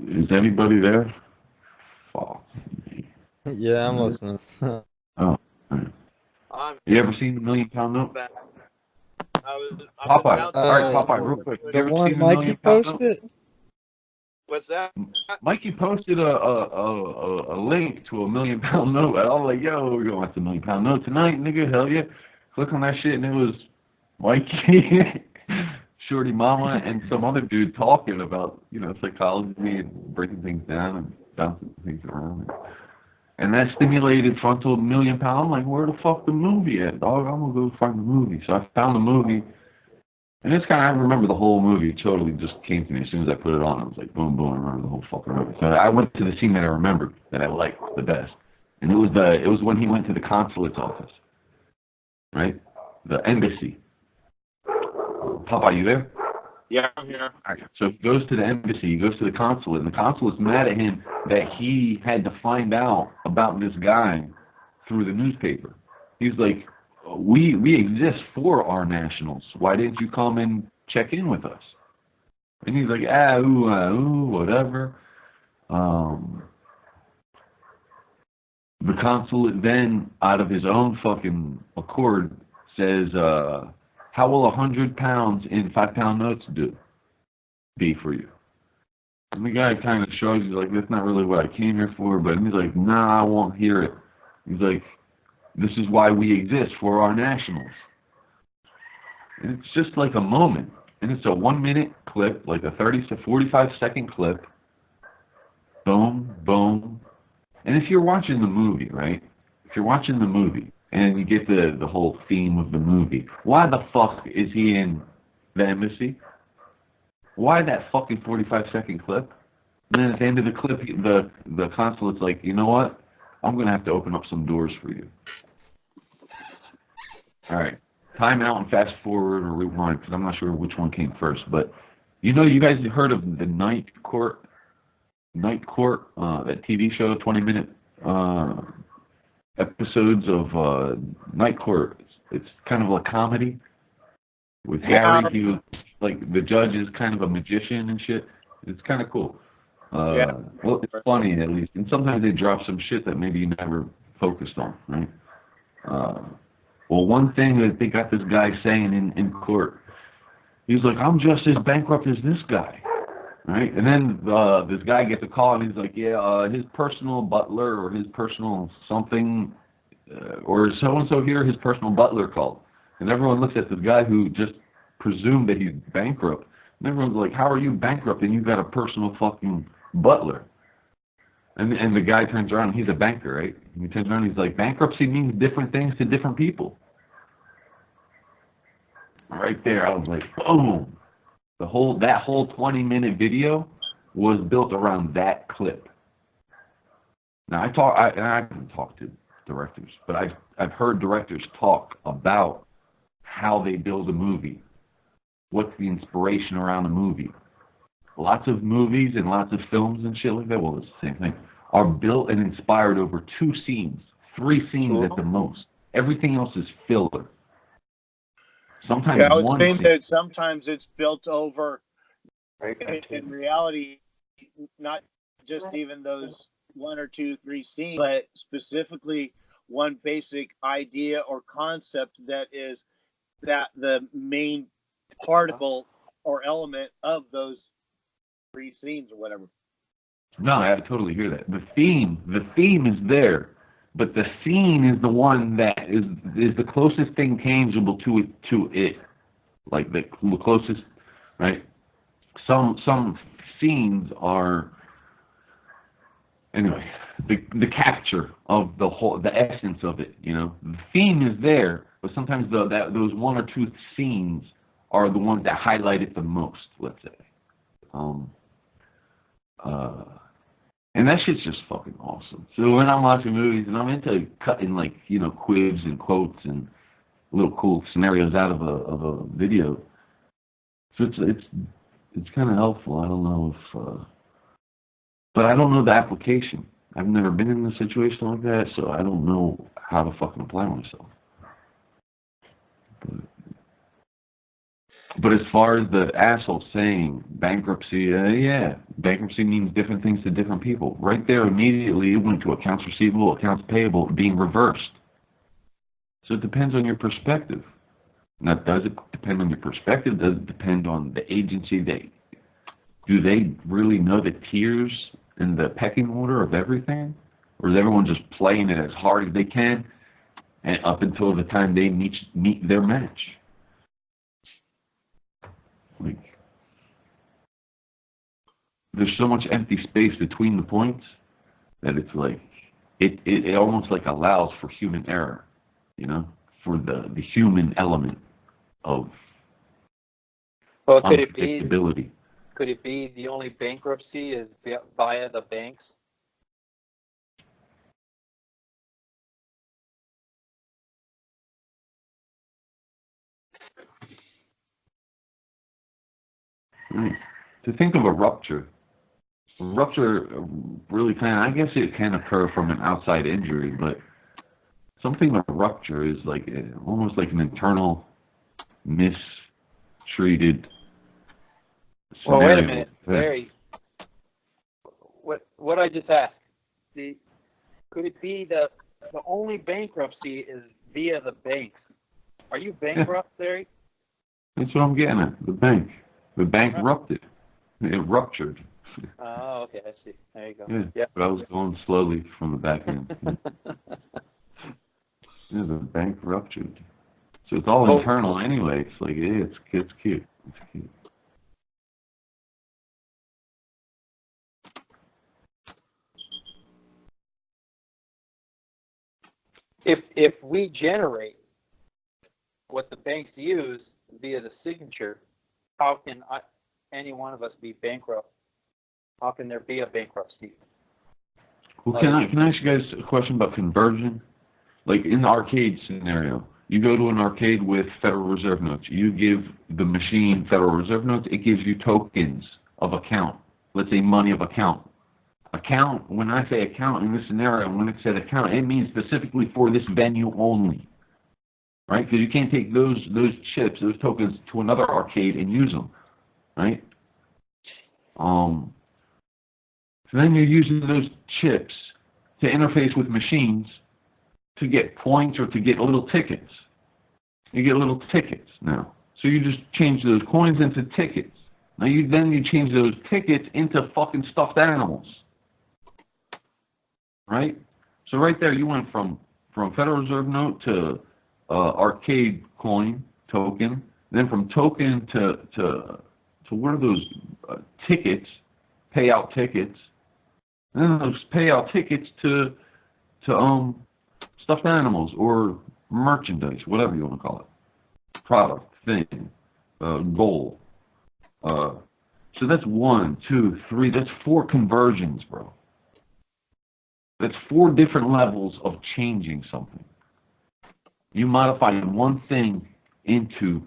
Is anybody there? Fuck. Yeah, I'm listening. Oh. You ever seen the $1 million note? Popeye. All right, Popeye, real quick. You The ever one seen the $1 Mikey million note? posted? What's that? Mikey posted a link to a $1 million note. And I was like, yo, we're going to watch the $1 million note tonight, nigga. Hell yeah. Click on that shit, and it was Mikey Shorty Mama and some other dude talking about, psychology and breaking things down and bouncing things around. And that stimulated frontal million pound. I'm like, where the fuck the movie at, dog? I'm gonna go find the movie. So I found the movie, and it's I remember the whole movie. It totally just came to me as soon as I put it on. I was like, boom, boom, I remember the whole fucking movie. So I went to the scene that I remembered, that I liked the best, and it was when he went to the consulate's office, right? The embassy. Papa, you there? Yeah, I'm here. All right. So he goes to the embassy, he goes to the consulate, and the consulate's mad at him that he had to find out about this guy through the newspaper. He's like, we exist for our nationals. Why didn't you come and check in with us? And he's like, whatever. The consulate then, out of his own fucking accord, says, how will 100 pounds in 5-pound notes be for you? And the guy kind of shrugs. He's like, that's not really what I came here for. But he's like, nah, I won't hear it. He's like, this is why we exist, for our nationals. And it's just like a moment. And it's a 1-minute clip, like a 30 to 45-second clip. Boom, boom. And if you're watching the movie, right? If you're watching the movie, and you get the whole theme of the movie. Why the fuck is he in the embassy? Why that fucking 45-second clip? And then at the end of the clip, the consulate's like, you know what? I'm going to have to open up some doors for you. All right. Time out and fast forward or rewind, because I'm not sure which one came first. But, you guys heard of the Night Court, that TV show, 20-minute episodes of Night Court. It's kind of a comedy with Harry. He was like, the judge is kind of a magician and shit. It's kind of cool. Well, it's funny at least, and sometimes they drop some shit that maybe you never focused on, right? Well, one thing that they got this guy saying in court, he's like, I'm just as bankrupt as this guy. Right? And then this guy gets a call, and he's like, yeah, his personal butler or his personal something, or so-and-so here, his personal butler called. And everyone looks at this guy who just presumed that he's bankrupt. And everyone's like, how are you bankrupt and you've got a personal fucking butler? And the guy turns around, and he's a banker, right? And he turns around, and he's like, bankruptcy means different things to different people. Right there, I was like, boom. That whole 20-minute video was built around that clip. Now I haven't talked to directors, but I've heard directors talk about how they build a movie, what's the inspiration around a movie. Lots of movies and lots of films and shit like that, well, it's the same thing, are built and inspired over 2 scenes, 3 scenes at the most. Everything else is filler. Sometimes I would say that sometimes it's built over, in reality, not just even those 1 or 2, 3 scenes, but specifically one basic idea or concept that is that the main particle or element of those 3 scenes or whatever. No, I totally hear that. The theme is there, but the scene is the one that is the closest thing tangible to it, like the closest, right? Some scenes are, anyway, the capture of the essence of it. The theme is there, but sometimes those 1 or 2 scenes are the ones that highlight it the most. Let's say, and that shit's just fucking awesome. So when I'm watching movies and I'm into cutting quibs and quotes and little cool scenarios out of a video, so it's kind of helpful. I don't know if, but I don't know the application. I've never been in a situation like that, so I don't know how to fucking apply myself. But as far as the asshole saying bankruptcy, bankruptcy means different things to different people. Right there, immediately, it went to accounts receivable, accounts payable being reversed. So it depends on your perspective. Now, does it depend on your perspective? Does it depend on the agency? Do they really know the tiers and the pecking order of everything? Or is everyone just playing it as hard as they can and up until the time they meet their match? Like, there's so much empty space between the points that it's like, it almost like allows for human error, you know, for the human element of Well, unpredictability. could it be the only bankruptcy is via the banks? Right. To think of a rupture really I guess it can occur from an outside injury, but something of a rupture is like almost like an internal mistreated scenario. Well, wait a minute, Larry. What I just asked? Could it be the only bankruptcy is via the banks? Are you bankrupt, Larry? That's what I'm getting at. The bank rupted. It ruptured. Oh, okay, I see. There you go. Yeah, Yep. but I was going slowly from the back end. Yeah, the bank ruptured. So it's all internal anyway. It's like, yeah, it's cute. It's cute. If we generate what the banks use via the signature, how can any one of us be bankrupt? How can there be a bankruptcy? Well, can I ask you guys a question about conversion? Like in the arcade scenario, you go to an arcade with Federal Reserve notes. You give the machine Federal Reserve notes. It gives you tokens of account. Let's say money of account. Account, when I say account in this scenario, when it said account, it means specifically for this venue only. Right? Because you can't take those chips, those tokens to another arcade and use them. Right? So then you're using those chips to interface with machines to get points or to get little tickets. You get little tickets now. So you just change those coins into tickets. Now you change those tickets into fucking stuffed animals. Right? So right there you went from Federal Reserve note to arcade coin token, then from token to what are those tickets, payout tickets, and then those payout tickets to stuffed animals or merchandise, whatever you want to call it, product, thing, goal. So that's 1, 2, 3. That's 4 conversions, bro. That's 4 different levels of changing something. You modify one thing through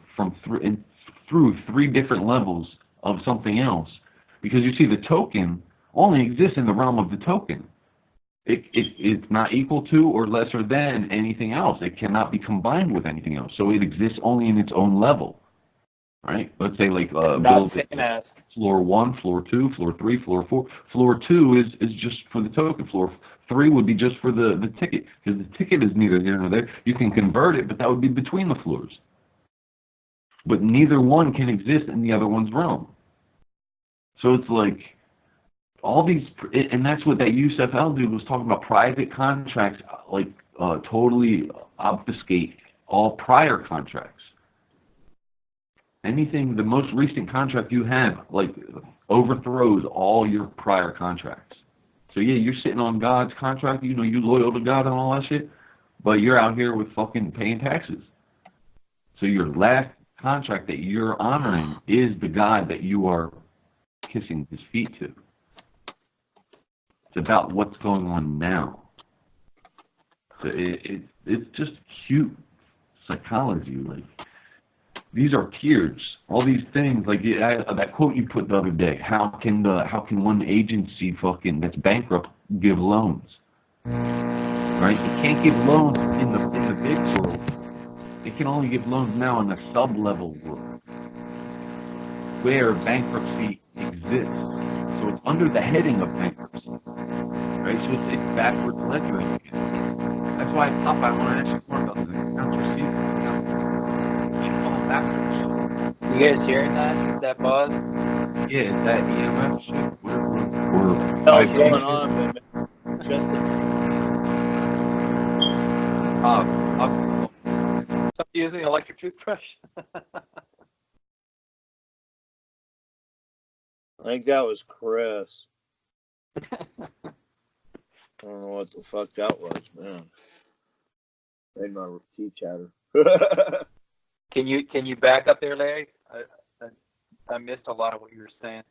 3 different levels of something else, because you see the token only exists in the realm of the token. It's not equal to or lesser than anything else. It cannot be combined with anything else. So it exists only in its own level, right? Let's say like build floor 1, floor 2, floor 3, floor 4. Floor 2 is just for the token. Floor 3 would be just for the ticket, because the ticket is neither here nor there. You can convert it, but that would be between the floors. But neither one can exist in the other one's realm. So it's like all these, and that's what that USFL dude was talking about. Private contracts, like totally obfuscate all prior contracts. Anything, the most recent contract you have, like overthrows all your prior contracts. So yeah, you're sitting on God's contract. You know, you loyal to God and all that shit, but you're out here with fucking paying taxes. So your last contract that you're honoring is the God that you are kissing his feet to. It's about what's going on now. So it's just cute psychology. Like, these are tiers. All these things, like that quote you put the other day. How can one agency that's bankrupt give loans? Right? It can't give loans in the big world. It can only give loans now in the sub-level world where bankruptcy exists. So it's under the heading of bankruptcy. Right? So it's backwards ledgering again. That's why I want to ask you more about the accounts receivable. Backwards. You guys hearing that? That buzz? Yeah, it's that EMF shit. What's going on, man? Stop using an electric toothbrush. I think that was Chris. I don't know what the fuck that was, man. Made my teeth chatter. Can you back up there, Larry? I missed a lot of what you were saying.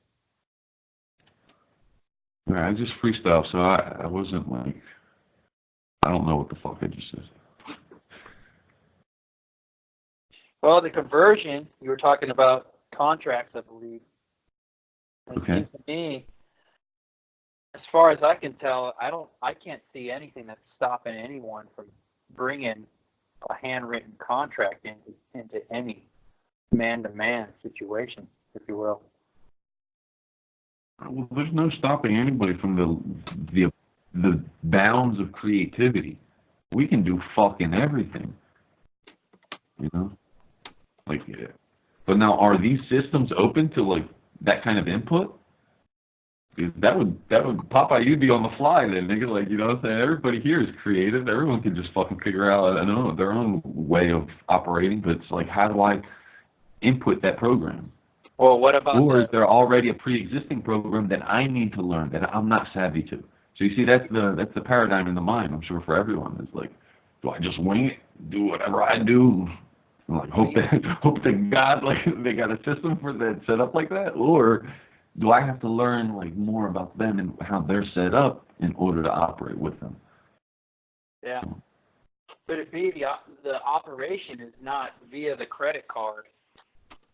Yeah, I just freestyle, so I wasn't like, I don't know what the fuck I just said. Well, the conversion, you were talking about contracts, I believe. It Okay. seems to me, as far as I can tell, I can't see anything that's stopping anyone from bringing a handwritten contract into any man-to-man situation, if you will. Well, there's no stopping anybody from the bounds of creativity. We can do fucking everything, you know. Like, yeah. But now, are these systems open to like that kind of input? Because that would Popeye, you'd be on the fly then, nigga. Like, you know what I'm saying? Everybody here is creative. Everyone can just fucking figure out, I know, their own way of operating. But it's like, how do I input that program? Well, what about? Or is there already a pre-existing program that I need to learn that I'm not savvy to? So you see, that's the paradigm in the mind. I'm sure for everyone, it's like, do I just wing it, do whatever I do, and like hope that God, like, they got a system for that set up like that, or do I have to learn like more about them and how they're set up in order to operate with them? Yeah. Could it be the operation is not via the credit card?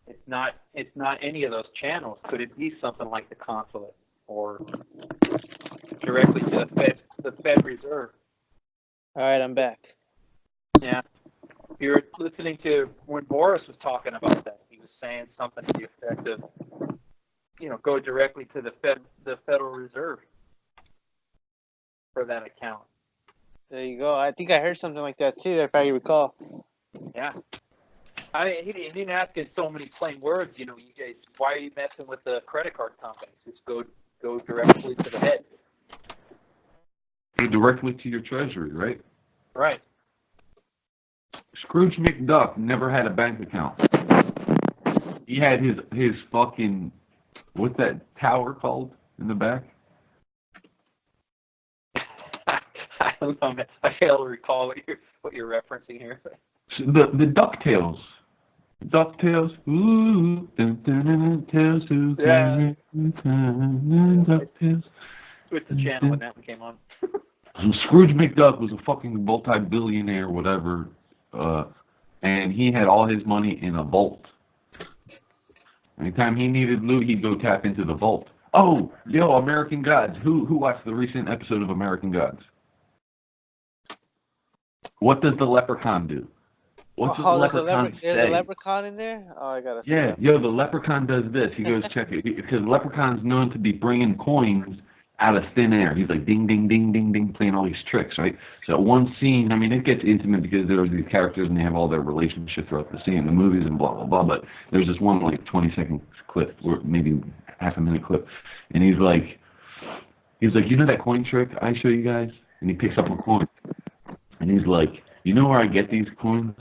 It's not any of those channels. Could it be something like the consulate or directly to the Fed Reserve? All right, I'm back. Yeah. You're listening to when Boris was talking about that. He was saying something to the effect of, go directly to the Federal Reserve for that account. There you go. I think I heard something like that too, if I recall. Yeah. I mean, he didn't ask in so many plain words, you guys, why are you messing with the credit card companies? Just go directly to the head. Go directly to your treasury, right? Right. Scrooge McDuck never had a bank account. He had his fucking, what's that tower called in the back? I don't know, man. I fail to recall what you're referencing here. The DuckTales. DuckTales. Ooh. Dun, dun, dun, dun, tales who Yeah. DuckTales. Switched the channel when that one came on. So Scrooge McDuck was a fucking multi-billionaire, whatever, and he had all his money in a vault. Anytime he needed loot, he'd go tap into the vault. Oh, yo, American Gods. Who watched the recent episode of American Gods? What does the leprechaun do? What does the leprechaun say? There's a leprechaun in there? Oh, I gotta see that. Yo, the leprechaun does this. He goes check it. Because the leprechaun's known to be bringing coins out of thin air. He's like ding, ding, ding, ding, ding, playing all these tricks, right? So one scene, I mean, it gets intimate because there are these characters and they have all their relationships throughout the scene, the movies and blah, blah, blah. But there's this one like 20-second clip, or maybe half a minute clip. And he's like, you know that coin trick I show you guys? And he picks up a coin. And he's like, you know where I get these coins?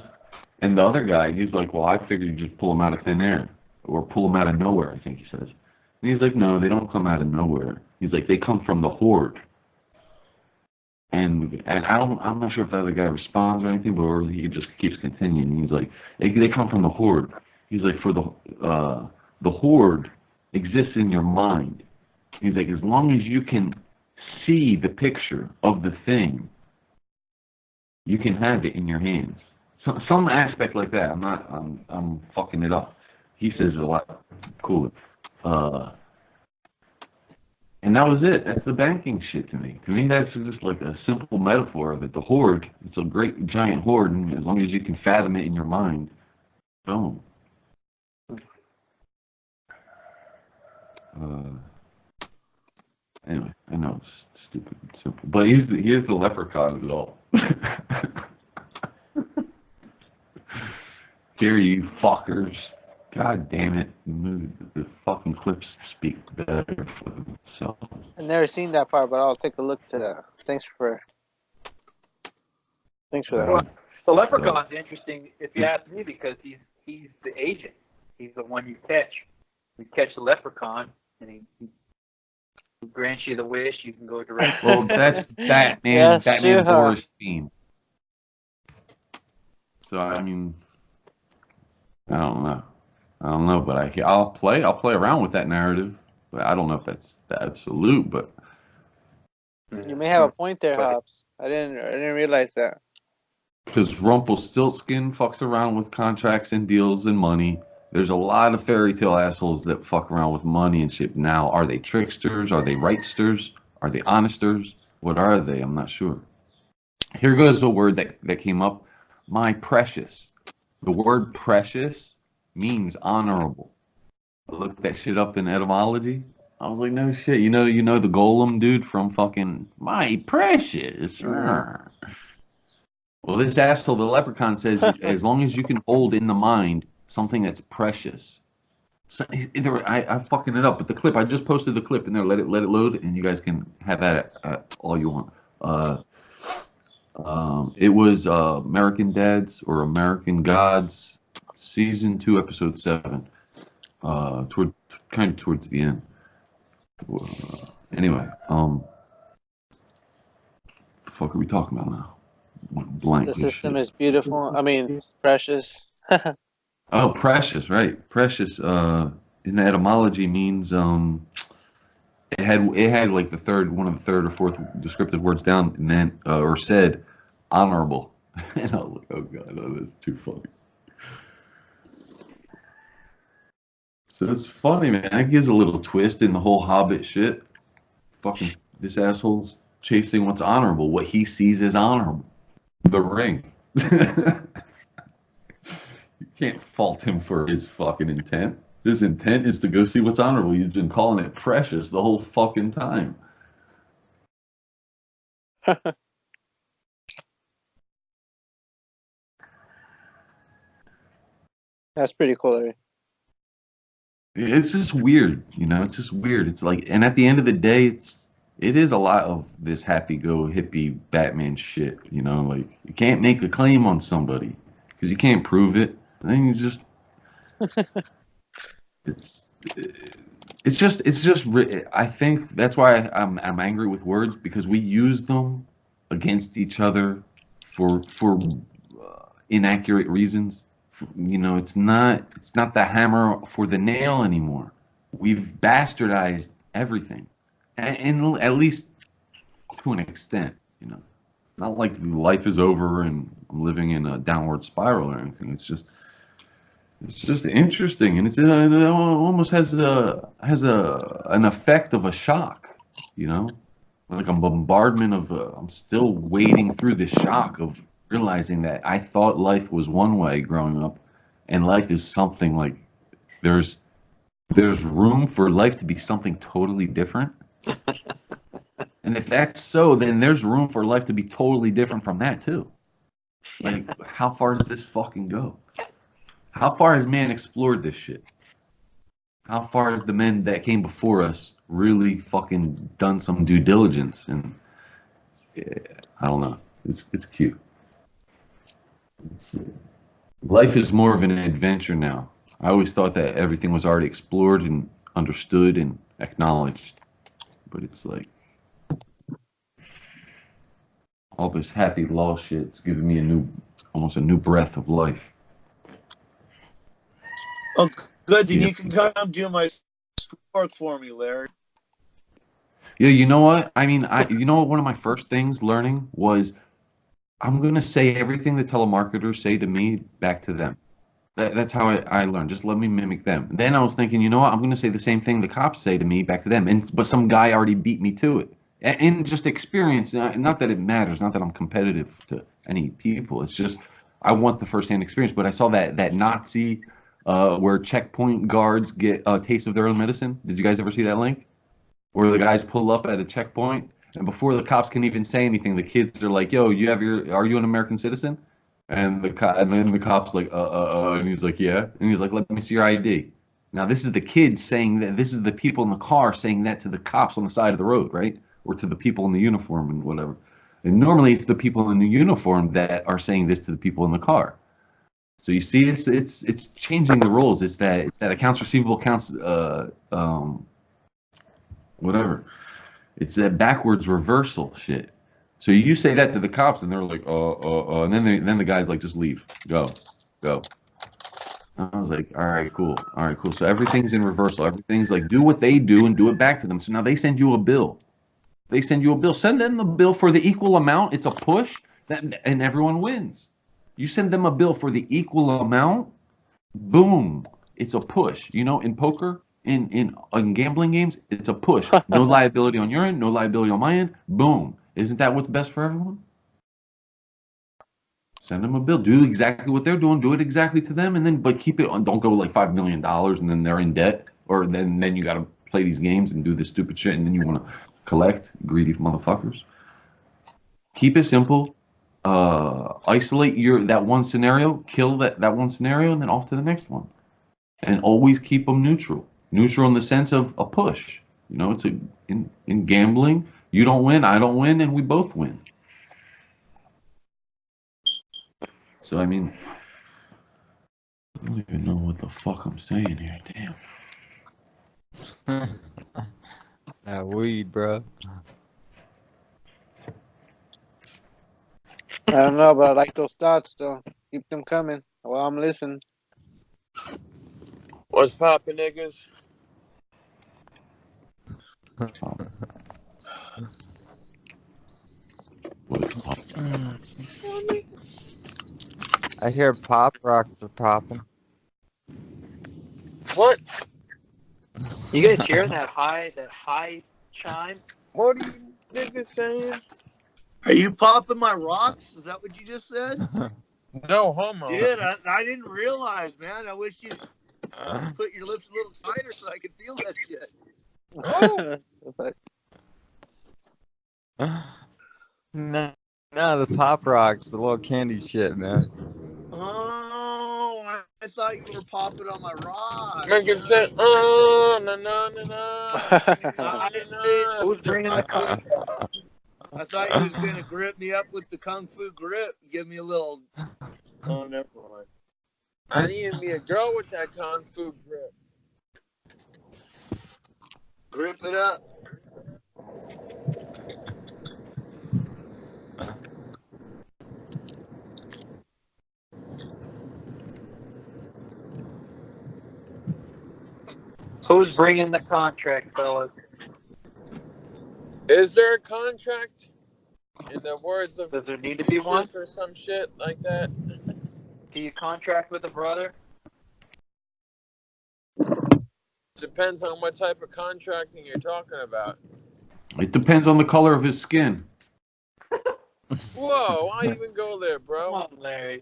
And the other guy, he's like, well, I figured you just pull them out of thin air. Or pull them out of nowhere, I think he says. And he's like, no, they don't come out of nowhere. He's like, they come from the horde. And I'm not sure if the other guy responds or anything, but he just keeps continuing. He's like, they come from the horde. He's like, for the horde exists in your mind. He's like, as long as you can see the picture of the thing, you can have it in your hands. Some aspect like that. I'm fucking it up. He says a lot cooler. And that was it. That's the banking shit to me. To me, that's just like a simple metaphor of it. The horde, it's a great giant horde, and as long as you can fathom it in your mind, boom. Anyway, I know it's stupid and simple, but he is the leprechaun of it all. Here, you fuckers. God damn it. The fucking clips speak better for themselves. I've never seen that part, but I'll take a look to that. Thanks for that. Well, the leprechaun's interesting, if you ask me, because he's the agent. He's the one you catch. You catch the leprechaun, and he grants you the wish, you can go direct. Well, that's Batman. Yeah, that's Batman true, huh? Boris theme. So I mean, I don't know, but I'll play around with that narrative. But I don't know if that's the absolute, but You may have a point there, Hobbs. I didn't realize that. because Rumpelstiltskin fucks around with contracts and deals and money. There's a lot of fairy tale assholes that fuck around with money and shit. Now, are they tricksters? Are they rightsters? Are they honesters? What are they? I'm not sure. Here goes a word that came up. My precious. The word precious means honorable. I looked that shit up in etymology. I was like, no shit. You know the golem dude from fucking My Precious. Well, this asshole, the leprechaun, says as long as you can hold in the mind something that's precious. So, I fucking it up, but the clip, I just posted the clip in there. Let it load, and you guys can have at it all you want. It was American Dads or American Gods, season 2, episode 7. Towards the end. Anyway, the fuck are we talking about now? Blank. The system is beautiful. I mean, it's precious. Oh, precious, right? Precious. In the etymology means it had like one of the third or fourth descriptive words down, and then or said honorable. And I was like, oh god, that's too funny. So it's funny, man. That gives a little twist in the whole Hobbit shit. Fucking this asshole's chasing what's honorable, what he sees as honorable. The ring. You can't fault him for his fucking intent. His intent is to go see what's honorable. You've been calling it precious the whole fucking time. That's pretty cool, Larry. It's just weird, it's just weird. It's like, and at the end of the day, it is a lot of this happy-go-hippie Batman shit, like, you can't make a claim on somebody because you can't prove it, and then you just it's just I think that's why I'm angry with words, because we use them against each other for inaccurate reasons. It's not the hammer for the nail anymore. We've bastardized everything, and at least to an extent. Not like life is over and I'm living in a downward spiral or anything. It's just interesting, and it almost has an effect of a shock. Like a bombardment of. I'm still wading through the shock of realizing that I thought life was one way growing up, and life is something like there's room for life to be something totally different. And if that's so, then there's room for life to be totally different from that too. Like, how far does this fucking go? How far has man explored this shit? How far has the men that came before us really fucking done some due diligence? And I don't know. It's cute. Life is more of an adventure now. I always thought that everything was already explored and understood and acknowledged, but it's like all this happy law shit's giving me almost a new breath of life. Oh, good. Then you can come do my work for me, Larry. Yeah, you know what? I mean, one of my first things learning was I'm going to say everything the telemarketers say to me back to them. That's how I learned. Just let me mimic them. And then I was thinking, you know what? I'm going to say the same thing the cops say to me back to them. But some guy already beat me to it. And just experience, not that it matters, not that I'm competitive to any people. It's just I want the firsthand experience. But I saw that Nazi where checkpoint guards get a taste of their own medicine. Did you guys ever see that link? Where the guys pull up at a checkpoint, and before the cops can even say anything, the kids are like, "Yo, are you an American citizen?" And then the cop's like, and he's like, "Yeah," and he's like, "Let me see your ID." Now this is the kids saying that. This is the people in the car saying that to the cops on the side of the road, right? Or to the people in the uniform and whatever. And normally it's the people in the uniform that are saying this to the people in the car. So you see, it's changing the roles. It's that accounts receivable, accounts whatever. It's that backwards reversal shit. So you say that to the cops, and they're like, and then the guy's like, just leave, go. I was like, all right, cool. So everything's in reversal. Everything's like, do what they do and do it back to them. So now they send you a bill. Send them the bill for the equal amount. It's a push, and everyone wins. You send them a bill for the equal amount, boom, it's a push. You know, in poker, in gambling games, it's a push. No liability on your end, no liability on my end, boom. Isn't that what's best for everyone? Send them a bill. Do exactly what they're doing. Do it exactly to them, and then but keep it on. Don't go like $5 million, and then they're in debt, or then you got to play these games and do this stupid shit, and then you want to collect, greedy motherfuckers. Keep it simple. Isolate that one scenario. Kill that one scenario, and then off to the next one. And always keep them neutral. Neutral in the sense of a push. You know, it's in gambling. You don't win, I don't win, and we both win. So, I mean, I don't even know what the fuck I'm saying here. Damn. That weed, bro. I don't know, but I like those thoughts, though. Keep them coming while I'm listening. What's poppin', niggas? What's poppin'? I hear pop rocks are popping. What? You guys hear that high chime? What are you niggas saying? Are you popping my rocks? Is that what you just said? No homo. Dude, I didn't realize, man. I wish you'd put your lips a little tighter so I could feel that shit. No, the pop rocks, the little candy shit, man. Oh, I thought you were popping on my rocks. Make it say, no. Who's bringing the I thought you was gonna grip me up with the kung fu grip, give me a little. Oh, never mind. I need me a girl with that kung fu grip. Grip it up. Who's bringing the contract, fellas? Is there a contract? In the words of Does there need to be one? or some shit like that? Do you contract with a brother? Depends on what type of contracting you're talking about. It depends on the color of his skin. Whoa, why even go there, bro? Come on, Larry.